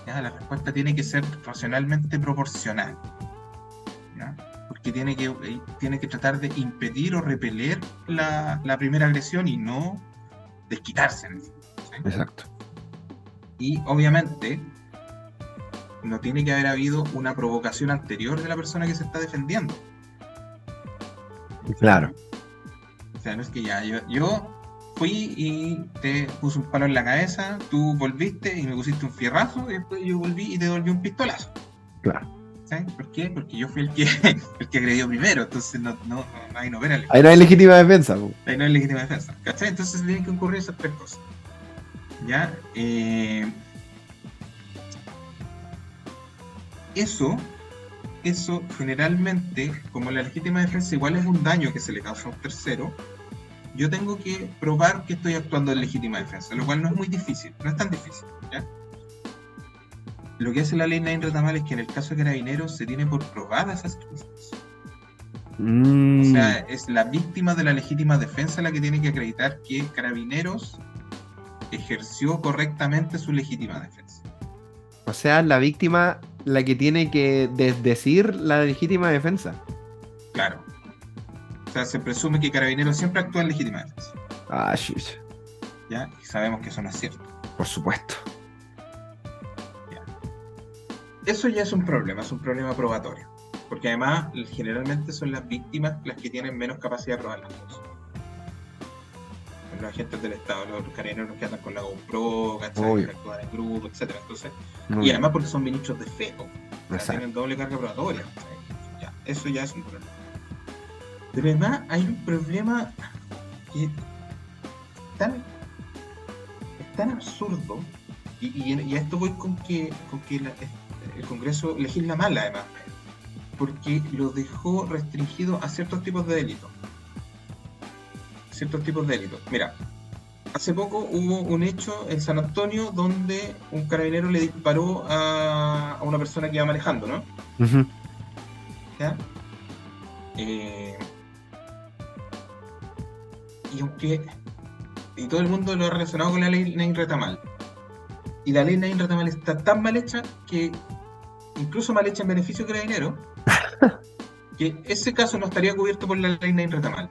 ¿Ya? La respuesta tiene que ser racionalmente proporcional. ¿Ya? Porque tiene que tratar de impedir o repeler la primera agresión y no desquitarse. ¿Sí? Exacto. Y obviamente no tiene que haber habido una provocación anterior de la persona que se está defendiendo. Claro. O sea, no es que ya yo fui y te puse un palo en la cabeza, tú volviste y me pusiste un fierrazo, y después yo volví y te devolví un pistolazo. Claro. ¿Sabes por qué? Porque yo fui el que agredió primero, entonces ahí no verá. Ahí no hay legítima defensa. Po. Ahí no hay legítima defensa, ¿cachai? Entonces tienen que ocurrir esas tres cosas. ¿Ya? Eso generalmente, como la legítima defensa igual es un daño que se le causa a un tercero, yo tengo que probar que estoy actuando en legítima defensa, lo cual no es muy difícil, no es tan difícil, ¿ya? Lo que hace la ley Nain Retamal es que en el caso de Carabineros se tiene por probada esas circunstancias. O sea, es la víctima de la legítima defensa la que tiene que acreditar que Carabineros ejerció correctamente su legítima defensa. O sea, la víctima la que tiene que desdecir la legítima defensa. Claro. O sea, se presume que Carabineros siempre actúa en legítima defensa. Ah, shit. ¿Ya? Y sabemos que eso no es cierto. Por supuesto. ¿Ya? Eso ya es un problema probatorio. Porque además, generalmente son las víctimas las que tienen menos capacidad de probar las cosas. Los agentes del Estado, los carabineros que andan con la GoPro, ¿cachai? Que actúan en grupo, etcétera. Entonces, y además porque son ministros de fe, o sea, tienen doble carga probatoria. Ya, eso ya es un problema. Pero además hay un problema que es tan absurdo, y a esto voy con que el Congreso legisla mal, además, porque lo dejó restringido a ciertos tipos de delitos. Mira, hace poco hubo un hecho en San Antonio donde un carabinero le disparó a una persona que iba manejando, ¿no? Uh-huh. ¿Ya? Y todo el mundo lo ha relacionado con la ley Nain Retamal. Y la ley Nain Retamal está tan mal hecha que, incluso mal hecha en beneficio de carabinero, que ese caso no estaría cubierto por la ley Nain Retamal.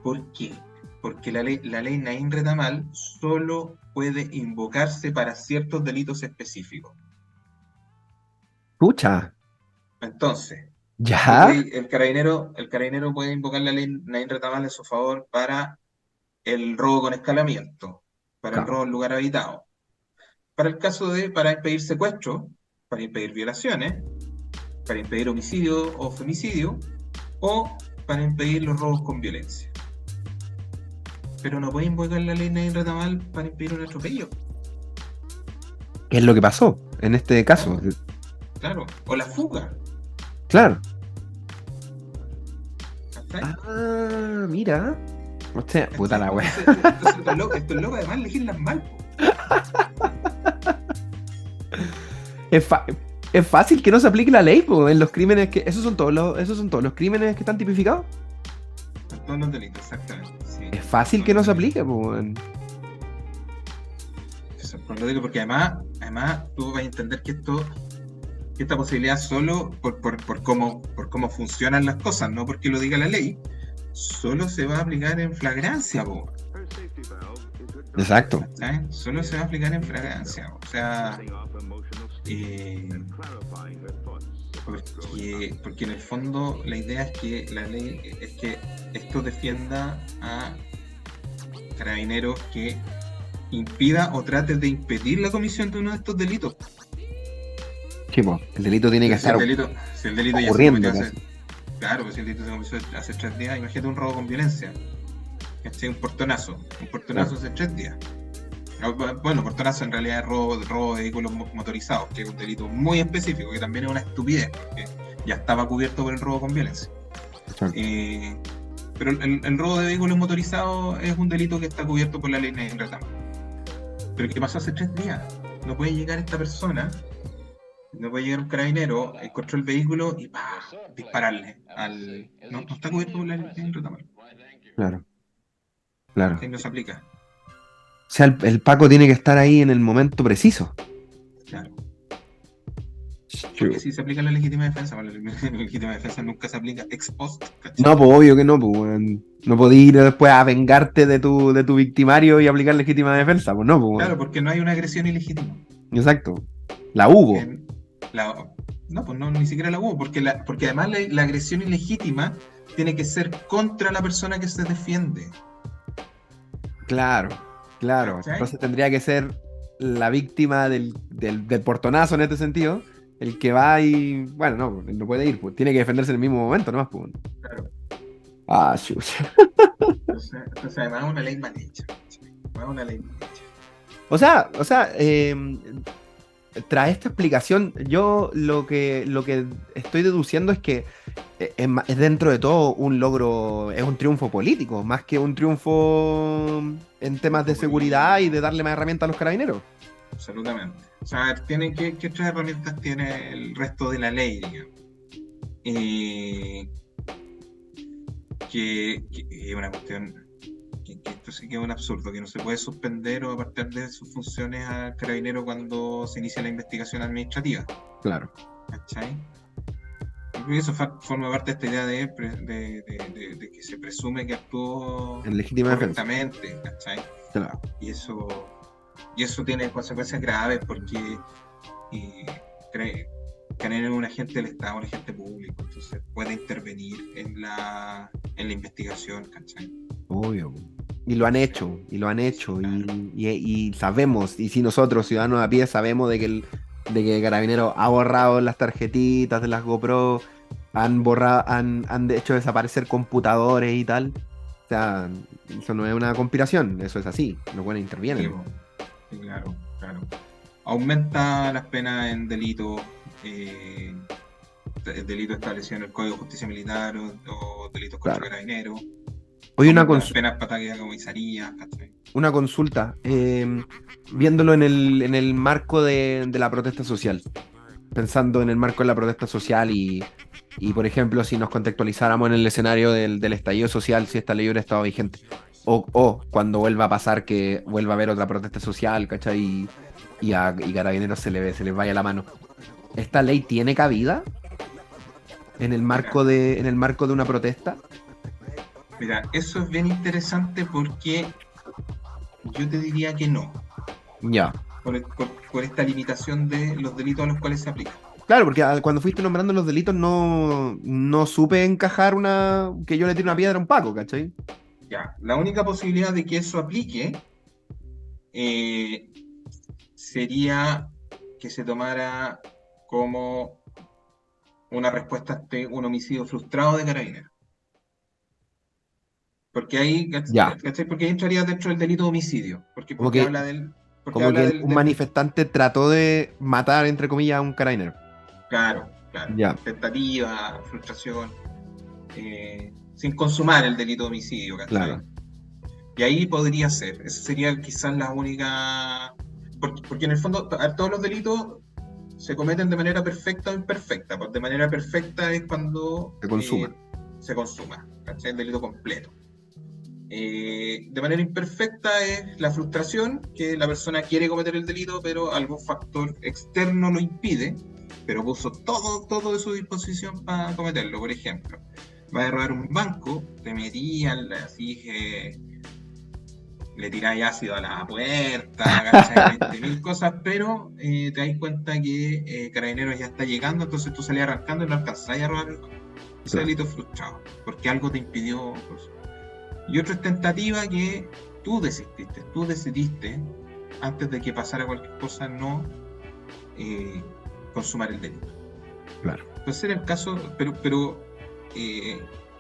¿Por qué? Porque la ley Nain Retamal solo puede invocarse para ciertos delitos específicos. Pucha. Entonces, ¿ya? El carabinero puede invocar la ley Nain Retamal en su favor para el robo con escalamiento, para el robo en lugar habitado, para el caso para impedir secuestro, para impedir violaciones, para impedir homicidio o femicidio, o para impedir los robos con violencia. Pero no puede invocar la ley Nain Retamal para impedir un atropello. ¿Qué es lo que pasó en este caso? Claro, o la fuga. Claro. ¿Cachai? Ah, mira. Hostia, puta la wea. Entonces estos locos además legislan mal. Es fácil que no se aplique la ley, po, en los crímenes que. Esos son todos los crímenes que están tipificados. Todos los delitos, exactamente. Sí. Es fácil que no se aplique, pues, weón. Eso, pues lo digo porque además tú vas a entender que esta posibilidad solo por cómo funcionan las cosas, no porque lo diga la ley, solo se va a aplicar en flagrancia, po. Exacto. ¿Sabes? Solo se va a aplicar en flagrancia. O sea, porque en el fondo la idea es que la ley es que esto defienda a carabineros que impida o trate de impedir la comisión de uno de estos delitos. Sí, pues, el delito tiene que estar Si el delito ya se ocurriendo cometió casi. claro, pues si el delito se cometió hace 3 días, imagínate un robo con violencia. ¿Cachai? Un portonazo Claro. hace 3 días. Bueno, portonazo en realidad es robo de vehículos motorizados, que es un delito muy específico, que también es una estupidez, porque ya estaba cubierto por el robo con violencia. Exacto. Pero el robo de vehículos motorizados es un delito que está cubierto por la ley negra también. Pero ¿qué pasó hace 3 días? No puede llegar esta persona, no puede llegar un carabinero, encontró el vehículo y ¡pah! Dispararle. No está cubierto por la ley negra también. Claro, claro. ¿Sí? No se aplica. O sea, el Paco tiene que estar ahí en el momento preciso. Claro. Porque si se aplica la legítima defensa, bueno, la legítima defensa nunca se aplica ex post, ¿cachai? No, pues obvio que no, pues, weón. No podés ir después a vengarte de tu victimario y aplicar legítima defensa, pues no, pues, Claro, weón. porque no hay una agresión ilegítima. Exacto. La hubo. En no, pues no, ni siquiera la hubo, porque además la agresión ilegítima tiene que ser contra la persona que se defiende. Claro, claro. ¿Cachai? Entonces tendría que ser la víctima del portonazo en este sentido, el que va y. Bueno, no, él no puede ir, pues tiene que defenderse en el mismo momento, nomás, pues. Claro. Ah, chucha. Entonces además es una ley mal hecha. ¿Cachai? Es una ley mal hecha. O sea, tras esta explicación, yo lo que estoy deduciendo es que es dentro de todo un logro, es un triunfo político, más que un triunfo en temas de seguridad y de darle más herramientas a los carabineros. Absolutamente. O sea, ¿qué otras herramientas tiene el resto de la ley, digamos? Que es una cuestión que esto sí que es un absurdo, que no se puede suspender o apartar de sus funciones al carabinero cuando se inicia la investigación administrativa. Claro. ¿Cachai? Yo creo que eso forma parte de esta idea de que se presume que actuó En legítima defensa. correctamente, ¿cachai? Claro. Y eso tiene consecuencias graves porque Canelo es un agente del Estado, un agente público, entonces puede intervenir en la investigación, ¿cachai? Obvio. Y lo han hecho, y lo han hecho, Claro. y sabemos, y si nosotros, ciudadanos a pie, sabemos de que Carabinero ha borrado las tarjetitas de las GoPro, han borrado, han hecho desaparecer computadores y tal. O sea, eso no es una conspiración, eso es así, los buenos Sí, intervienen. sí, claro. Aumenta las penas en delitos, delito establecido en el Código de Justicia Militar o delitos contra Claro. carabineros. Hoy Aumenta las penas para ataques a comisarías, ¿cachai? una consulta, viéndolo en el marco de la protesta social, pensando en el marco de la protesta social y por ejemplo, si nos contextualizáramos en el escenario del estallido social, si esta ley hubiera estado vigente, o cuando vuelva a pasar que vuelva a haber otra protesta social, ¿cachai? Y Carabineros se les vaya la mano. ¿Esta ley tiene cabida en el marco de una protesta? Mira, eso es bien interesante porque yo te diría que no, Ya. por esta limitación de los delitos a los cuales se aplica. Claro, porque cuando fuiste nombrando los delitos no supe encajar que yo le tire una piedra a un Paco, ¿cachai? Ya, la única posibilidad de que eso aplique sería que se tomara como una respuesta ante un homicidio frustrado de carabineros. Porque ahí, Ya. ¿cachai? Porque ahí entraría dentro del delito de homicidio. Porque, Como porque que, habla del. Porque como habla que un manifestante trató de matar, entre comillas, a un carabinero. Claro. Ya. Tentativa, frustración. Sin consumar el delito de homicidio, ¿cachai? Claro. Y ahí podría ser. Esa sería quizás la única. Porque en el fondo todos los delitos se cometen de manera perfecta o imperfecta. Pues de manera perfecta es cuando Se consuma. se consuma, ¿cachai? El delito completo. de manera imperfecta es la frustración, que la persona quiere cometer el delito, pero algún factor externo lo impide, pero puso todo de su disposición para cometerlo. Por ejemplo, vas a robar un banco, te metías así, le tiráis ácido a la puerta, ¿cachai? 20.000 cosas, pero te das cuenta que Carabineros ya está llegando, entonces tú salías arrancando y no alcanzáis a robar el banco. Ese delito frustrado, porque algo te impidió. Y otro es tentativa, que tú decidiste, antes de que pasara cualquier cosa, no consumar el delito. Claro. Entonces era el caso, pero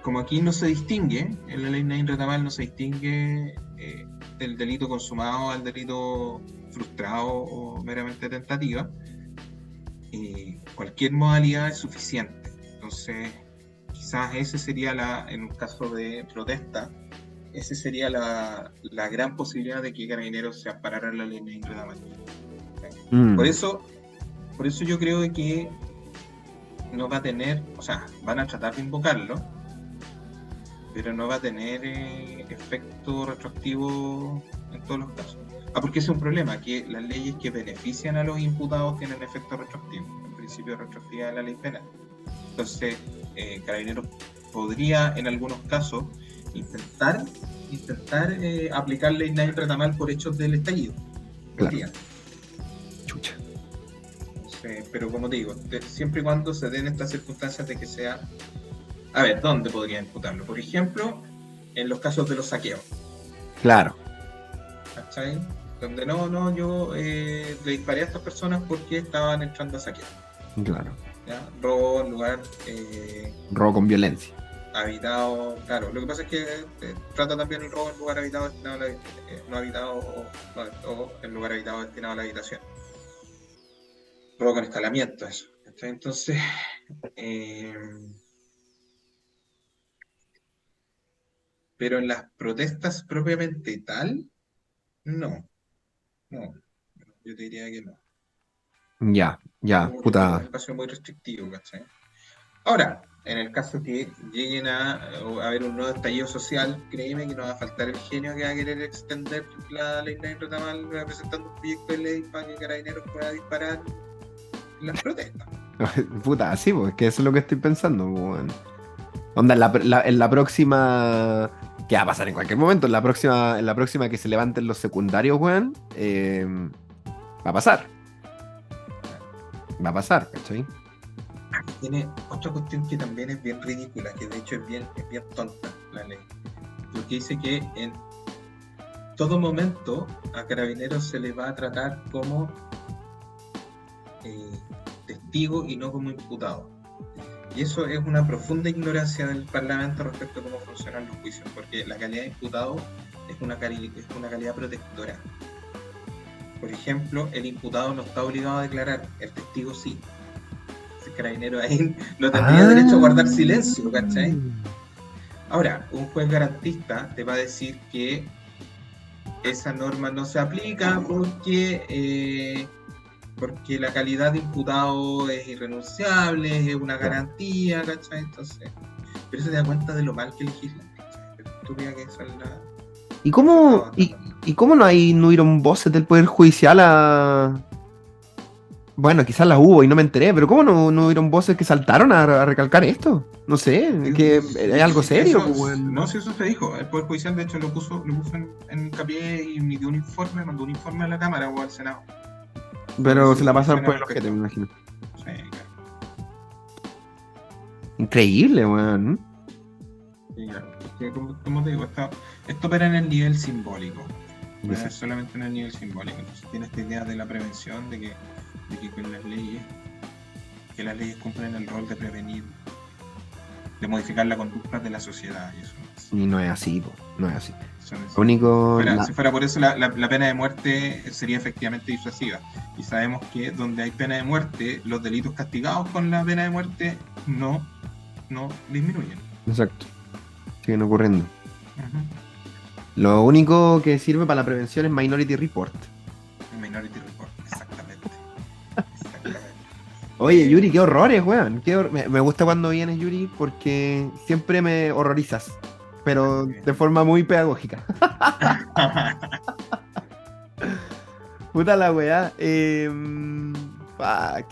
como aquí no se distingue, en la ley Nain Retamal no se distingue del delito consumado al delito frustrado o meramente tentativa, cualquier modalidad es suficiente. Entonces, quizás ese sería en un caso de protesta, esa sería la gran posibilidad de que Carabineros se amparara en la ley Nain Retamal. Por eso yo creo que no va a tener, o sea, van a tratar de invocarlo, pero no va a tener efecto retroactivo en todos los casos. Porque ese es un problema, que las leyes que benefician a los imputados tienen efecto retroactivo, el principio de retroactividad de la ley penal. Entonces, Carabineros podría, en algunos casos, intentar aplicar ley Nain Retamal por hechos del estallido. Podría. Chucha. Pero como te digo, siempre y cuando se den estas circunstancias de que sea... A ver, ¿dónde podría imputarlo? Por ejemplo, en los casos de los saqueos. Claro. ¿Cachai? Donde yo le disparé a estas personas porque estaban entrando a saquear. Claro. ¿Ya? Robo en lugar... robo con violencia. Habitado, claro. Lo que pasa es que trata también el robo en lugar habitado destinado a no habitado o en lugar habitado destinado a la habitación. Robo con escalamiento, eso. Entonces, pero en las protestas propiamente tal, no, yo te diría que no. Ya, puta. Es un espacio muy restrictivo, ¿cachai? Ahora, en el caso que lleguen a haber un nuevo estallido social, créeme que no va a faltar el genio que va a querer extender la ley Nain Retamal presentando un proyecto de ley para que Carabineros pueda disparar en las protestas. Puta, sí, pues, que eso es lo que estoy pensando, bueno. Onda, en la próxima... ¿Qué va a pasar en cualquier momento? En la próxima que se levanten los secundarios, weón, va a pasar. Va a pasar, ¿cachai? Tiene otra cuestión que también es bien ridícula, que de hecho es bien tonta la ley. Porque dice que en todo momento a Carabineros se le va a tratar como testigo y no como imputado. Y eso es una profunda ignorancia del Parlamento respecto a cómo funcionan los juicios, porque la calidad de imputado es una calidad protectora. Por ejemplo, el imputado no está obligado a declarar, el testigo sí. El carabinero ahí no tendría derecho a guardar silencio, ¿cachai? Ahora, un juez garantista te va a decir que esa norma no se aplica porque la calidad de imputado es irrenunciable, es una garantía, ¿cachai? Entonces, pero eso te da cuenta de lo mal que legislan, ¿cachai? Pero tú veas que eso es la... ¿Y cómo no hubieron voces del Poder Judicial a...? Bueno, quizás las hubo y no me enteré, pero ¿cómo no hubieron voces que saltaron a recalcar esto? No sé, que es algo serio. Eso, pues, bueno. No, si eso se dijo. El Poder Judicial, de hecho, lo puso en hincapié y mandó un informe a la Cámara o al Senado. Pero se la pasaron por el ojete, me imagino. Sí, claro. Increíble, weón. Sí, claro. Porque, como te digo, esto opera en el nivel simbólico. No es solamente en el nivel simbólico. Entonces tiene esta idea de la prevención, de que con las leyes cumplen el rol de prevenir, de modificar la conducta de la sociedad. Y eso no es así, no es así. Lo único, si fuera por eso, la pena de muerte sería efectivamente disuasiva. Y sabemos que donde hay pena de muerte, los delitos castigados con la pena de muerte no disminuyen. Exacto. Siguen ocurriendo. Lo único que sirve para la prevención es Minority Report. Minority Report, exactamente. Oye, Yuri, qué horrores, weón. Me gusta cuando vienes, Yuri, porque siempre me horrorizas. pero de forma muy pedagógica. Puta la weá. Fuck.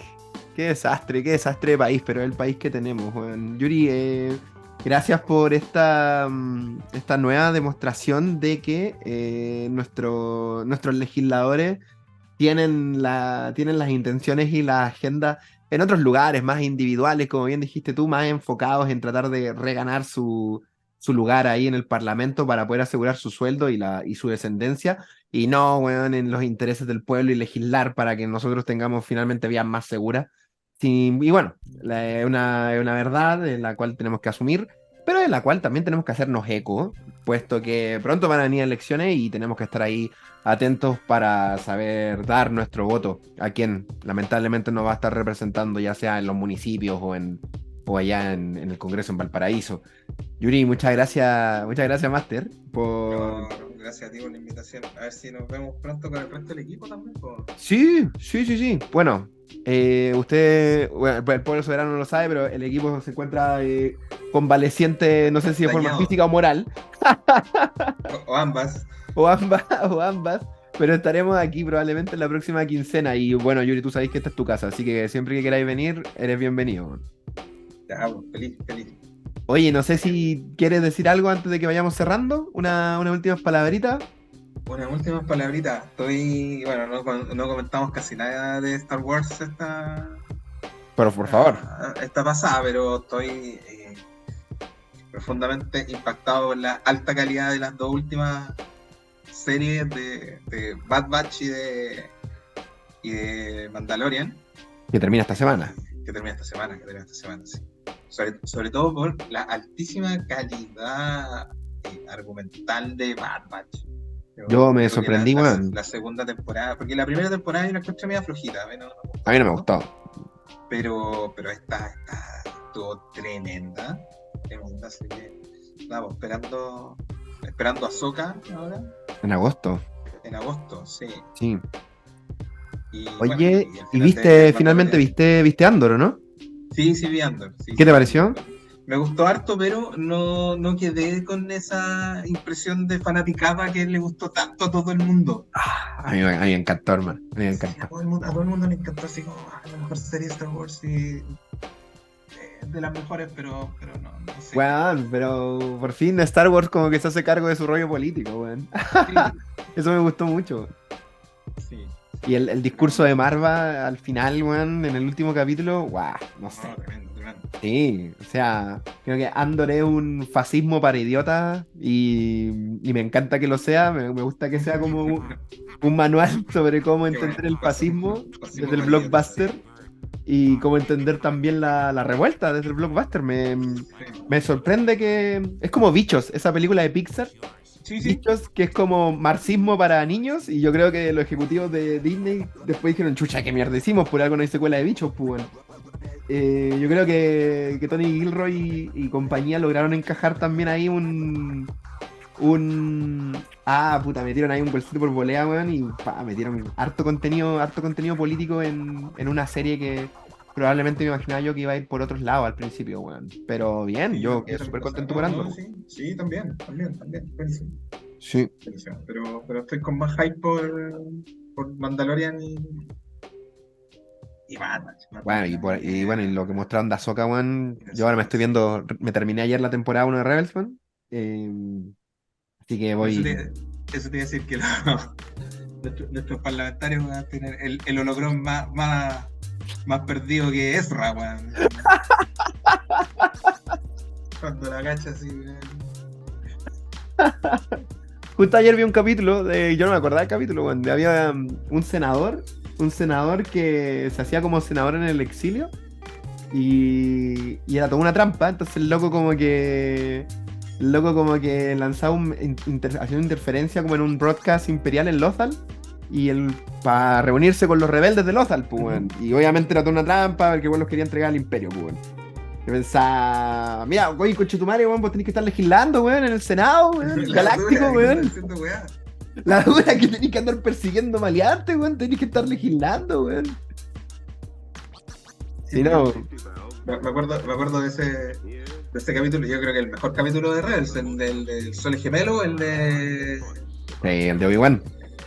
Qué desastre de país, pero es el país que tenemos, weón. Yuri, gracias por esta nueva demostración de que nuestros legisladores tienen las intenciones y la agenda en otros lugares, más individuales, como bien dijiste tú, más enfocados en tratar de reganar su lugar ahí en el Parlamento para poder asegurar su sueldo y su descendencia, y no, weón, en los intereses del pueblo y legislar para que nosotros tengamos finalmente vías más seguras. Sí, y bueno, es una verdad en la cual tenemos que asumir, pero en la cual también tenemos que hacernos eco, puesto que pronto van a venir elecciones y tenemos que estar ahí atentos para saber dar nuestro voto a quien lamentablemente nos va a estar representando, ya sea en los municipios o allá en el Congreso en Valparaíso. Yuri, muchas gracias, Master, por... Gracias a ti por la invitación. A ver si nos vemos pronto con el resto del equipo también. Sí. Bueno, el pueblo soberano no lo sabe, pero el equipo se encuentra convaleciente, no sé si de forma Dañado. física o moral, O ambas. o ambas, pero estaremos aquí probablemente en la próxima quincena. Y bueno, Yuri, tú sabes que esta es tu casa, así que siempre que queráis venir, eres bienvenido. Ya, pues, feliz. Oye, no sé si quieres decir algo antes de que vayamos cerrando, unas últimas palabritas. Unas últimas palabritas. Bueno, no comentamos casi nada de Star Wars Pero por favor. esta pasada, pero estoy profundamente impactado por la alta calidad de las dos últimas series de Bad Batch y de Mandalorian. Que termina esta semana. Que termina esta semana, sí. Sobre todo por la altísima calidad argumental de Bad Batch. Yo me sorprendí, weón. La segunda temporada, porque la primera temporada yo la encontré media flojita, A mí no me gustó. Pero esta estuvo tremenda, así que estamos esperando a Ahsoka ahora. En agosto. En agosto, sí. Sí. Oye, bueno, y finalmente viste Andor, ¿no? Sí, vi Andor. Sí, ¿Qué te pareció? Me gustó harto, pero no quedé con esa impresión de fanaticada que le gustó tanto a todo el mundo. A mí me encantó, hermano. A mí me encantó. Sí, a todo el mundo le encantó, así como la mejor serie de Star Wars y de las mejores, pero no sé. Weón, pero por fin Star Wars como que se hace cargo de su rollo político, weón. Sí. Eso me gustó mucho. Sí. Y el discurso de Marva al final, weón, en el último capítulo, guau, no sé. Tremendo. Sí, o sea, creo que Andor es un fascismo para idiotas y me encanta que lo sea. Me gusta que sea como un manual sobre cómo entender el fascismo desde el blockbuster y cómo entender también la revuelta desde el blockbuster. Me sorprende que es como Bichos, esa película de Pixar. Sí. Bichos, que es como marxismo para niños, y yo creo que los ejecutivos de Disney después dijeron, chucha, qué mierda hicimos, por algo no hay secuela de Bichos, pues bueno. Yo creo que Tony Gilroy y compañía lograron encajar también ahí metieron ahí un bolsito por volea, weón, y metieron harto contenido político en una serie que probablemente me imaginaba yo que iba a ir por otros lados al principio, weón. Pero bien, Sí, yo quedé súper contento por Andor. Sí, también. Buenísimo. Sí. Buenísimo. Pero estoy con más hype por Mandalorian y Bad Batch. Bueno, y lo que mostraron de Ahsoka, weón, yo ahora me terminé ayer la temporada 1 de Rebels, weón. Así que voy... Eso te iba a decir que nuestros parlamentarios van a tener el holograma más perdido que Ezra, weón. Cuando la cacha así, weón. Justo ayer vi un capítulo, yo no me acordaba del capítulo, weón, había un senador que se hacía como senador en el exilio y era toda una trampa. Entonces el loco como que lanzaba hacía una interferencia como en un broadcast imperial en Lothal y para reunirse con los rebeldes de Lothal, pues, weón. Y obviamente era toda una trampa porque los quería entregar al imperio, pues, weón. Yo pensaba, mira, güey, conchetumare, weón, vos tenés que estar legislando, weón, en el Senado, weón, galáctico, weón. La dura que tenés que andar persiguiendo maleantes, weón, tenés que estar legislando, weón. Si no, Me acuerdo de ese capítulo, yo creo que el mejor capítulo de Rebels, el del Sol Gemelo, El de Obi-Wan.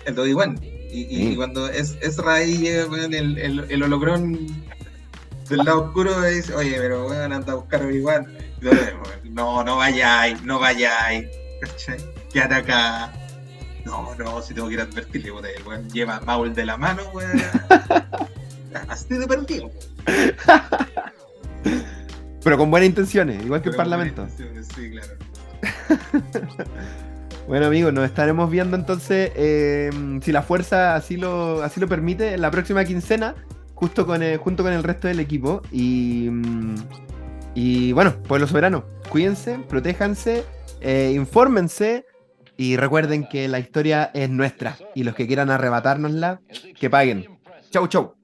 el de Obi-Wan. Y Sí. cuando Ezra ahí llega con el holocrón del lado oscuro y dice, oye, pero weón, anda a buscar a Obi-Wan. Y todo, no, no vayáis, no vayáis. ¿Cachai? Quédate acá. No, no, si tengo que ir a advertirle, puta, el weón lleva a Maul de la mano, weón. Así de perdido. Pero con buenas intenciones, igual que el Pero con buenas Parlamento. intenciones, sí, claro. Bueno, amigos, nos estaremos viendo entonces, si la fuerza así lo permite, en la próxima quincena, junto con el resto del equipo. Y bueno, pueblo soberano, cuídense, protéjanse, infórmense y recuerden que la historia es nuestra. Y los que quieran arrebatárnosla, que paguen. Chau, chau.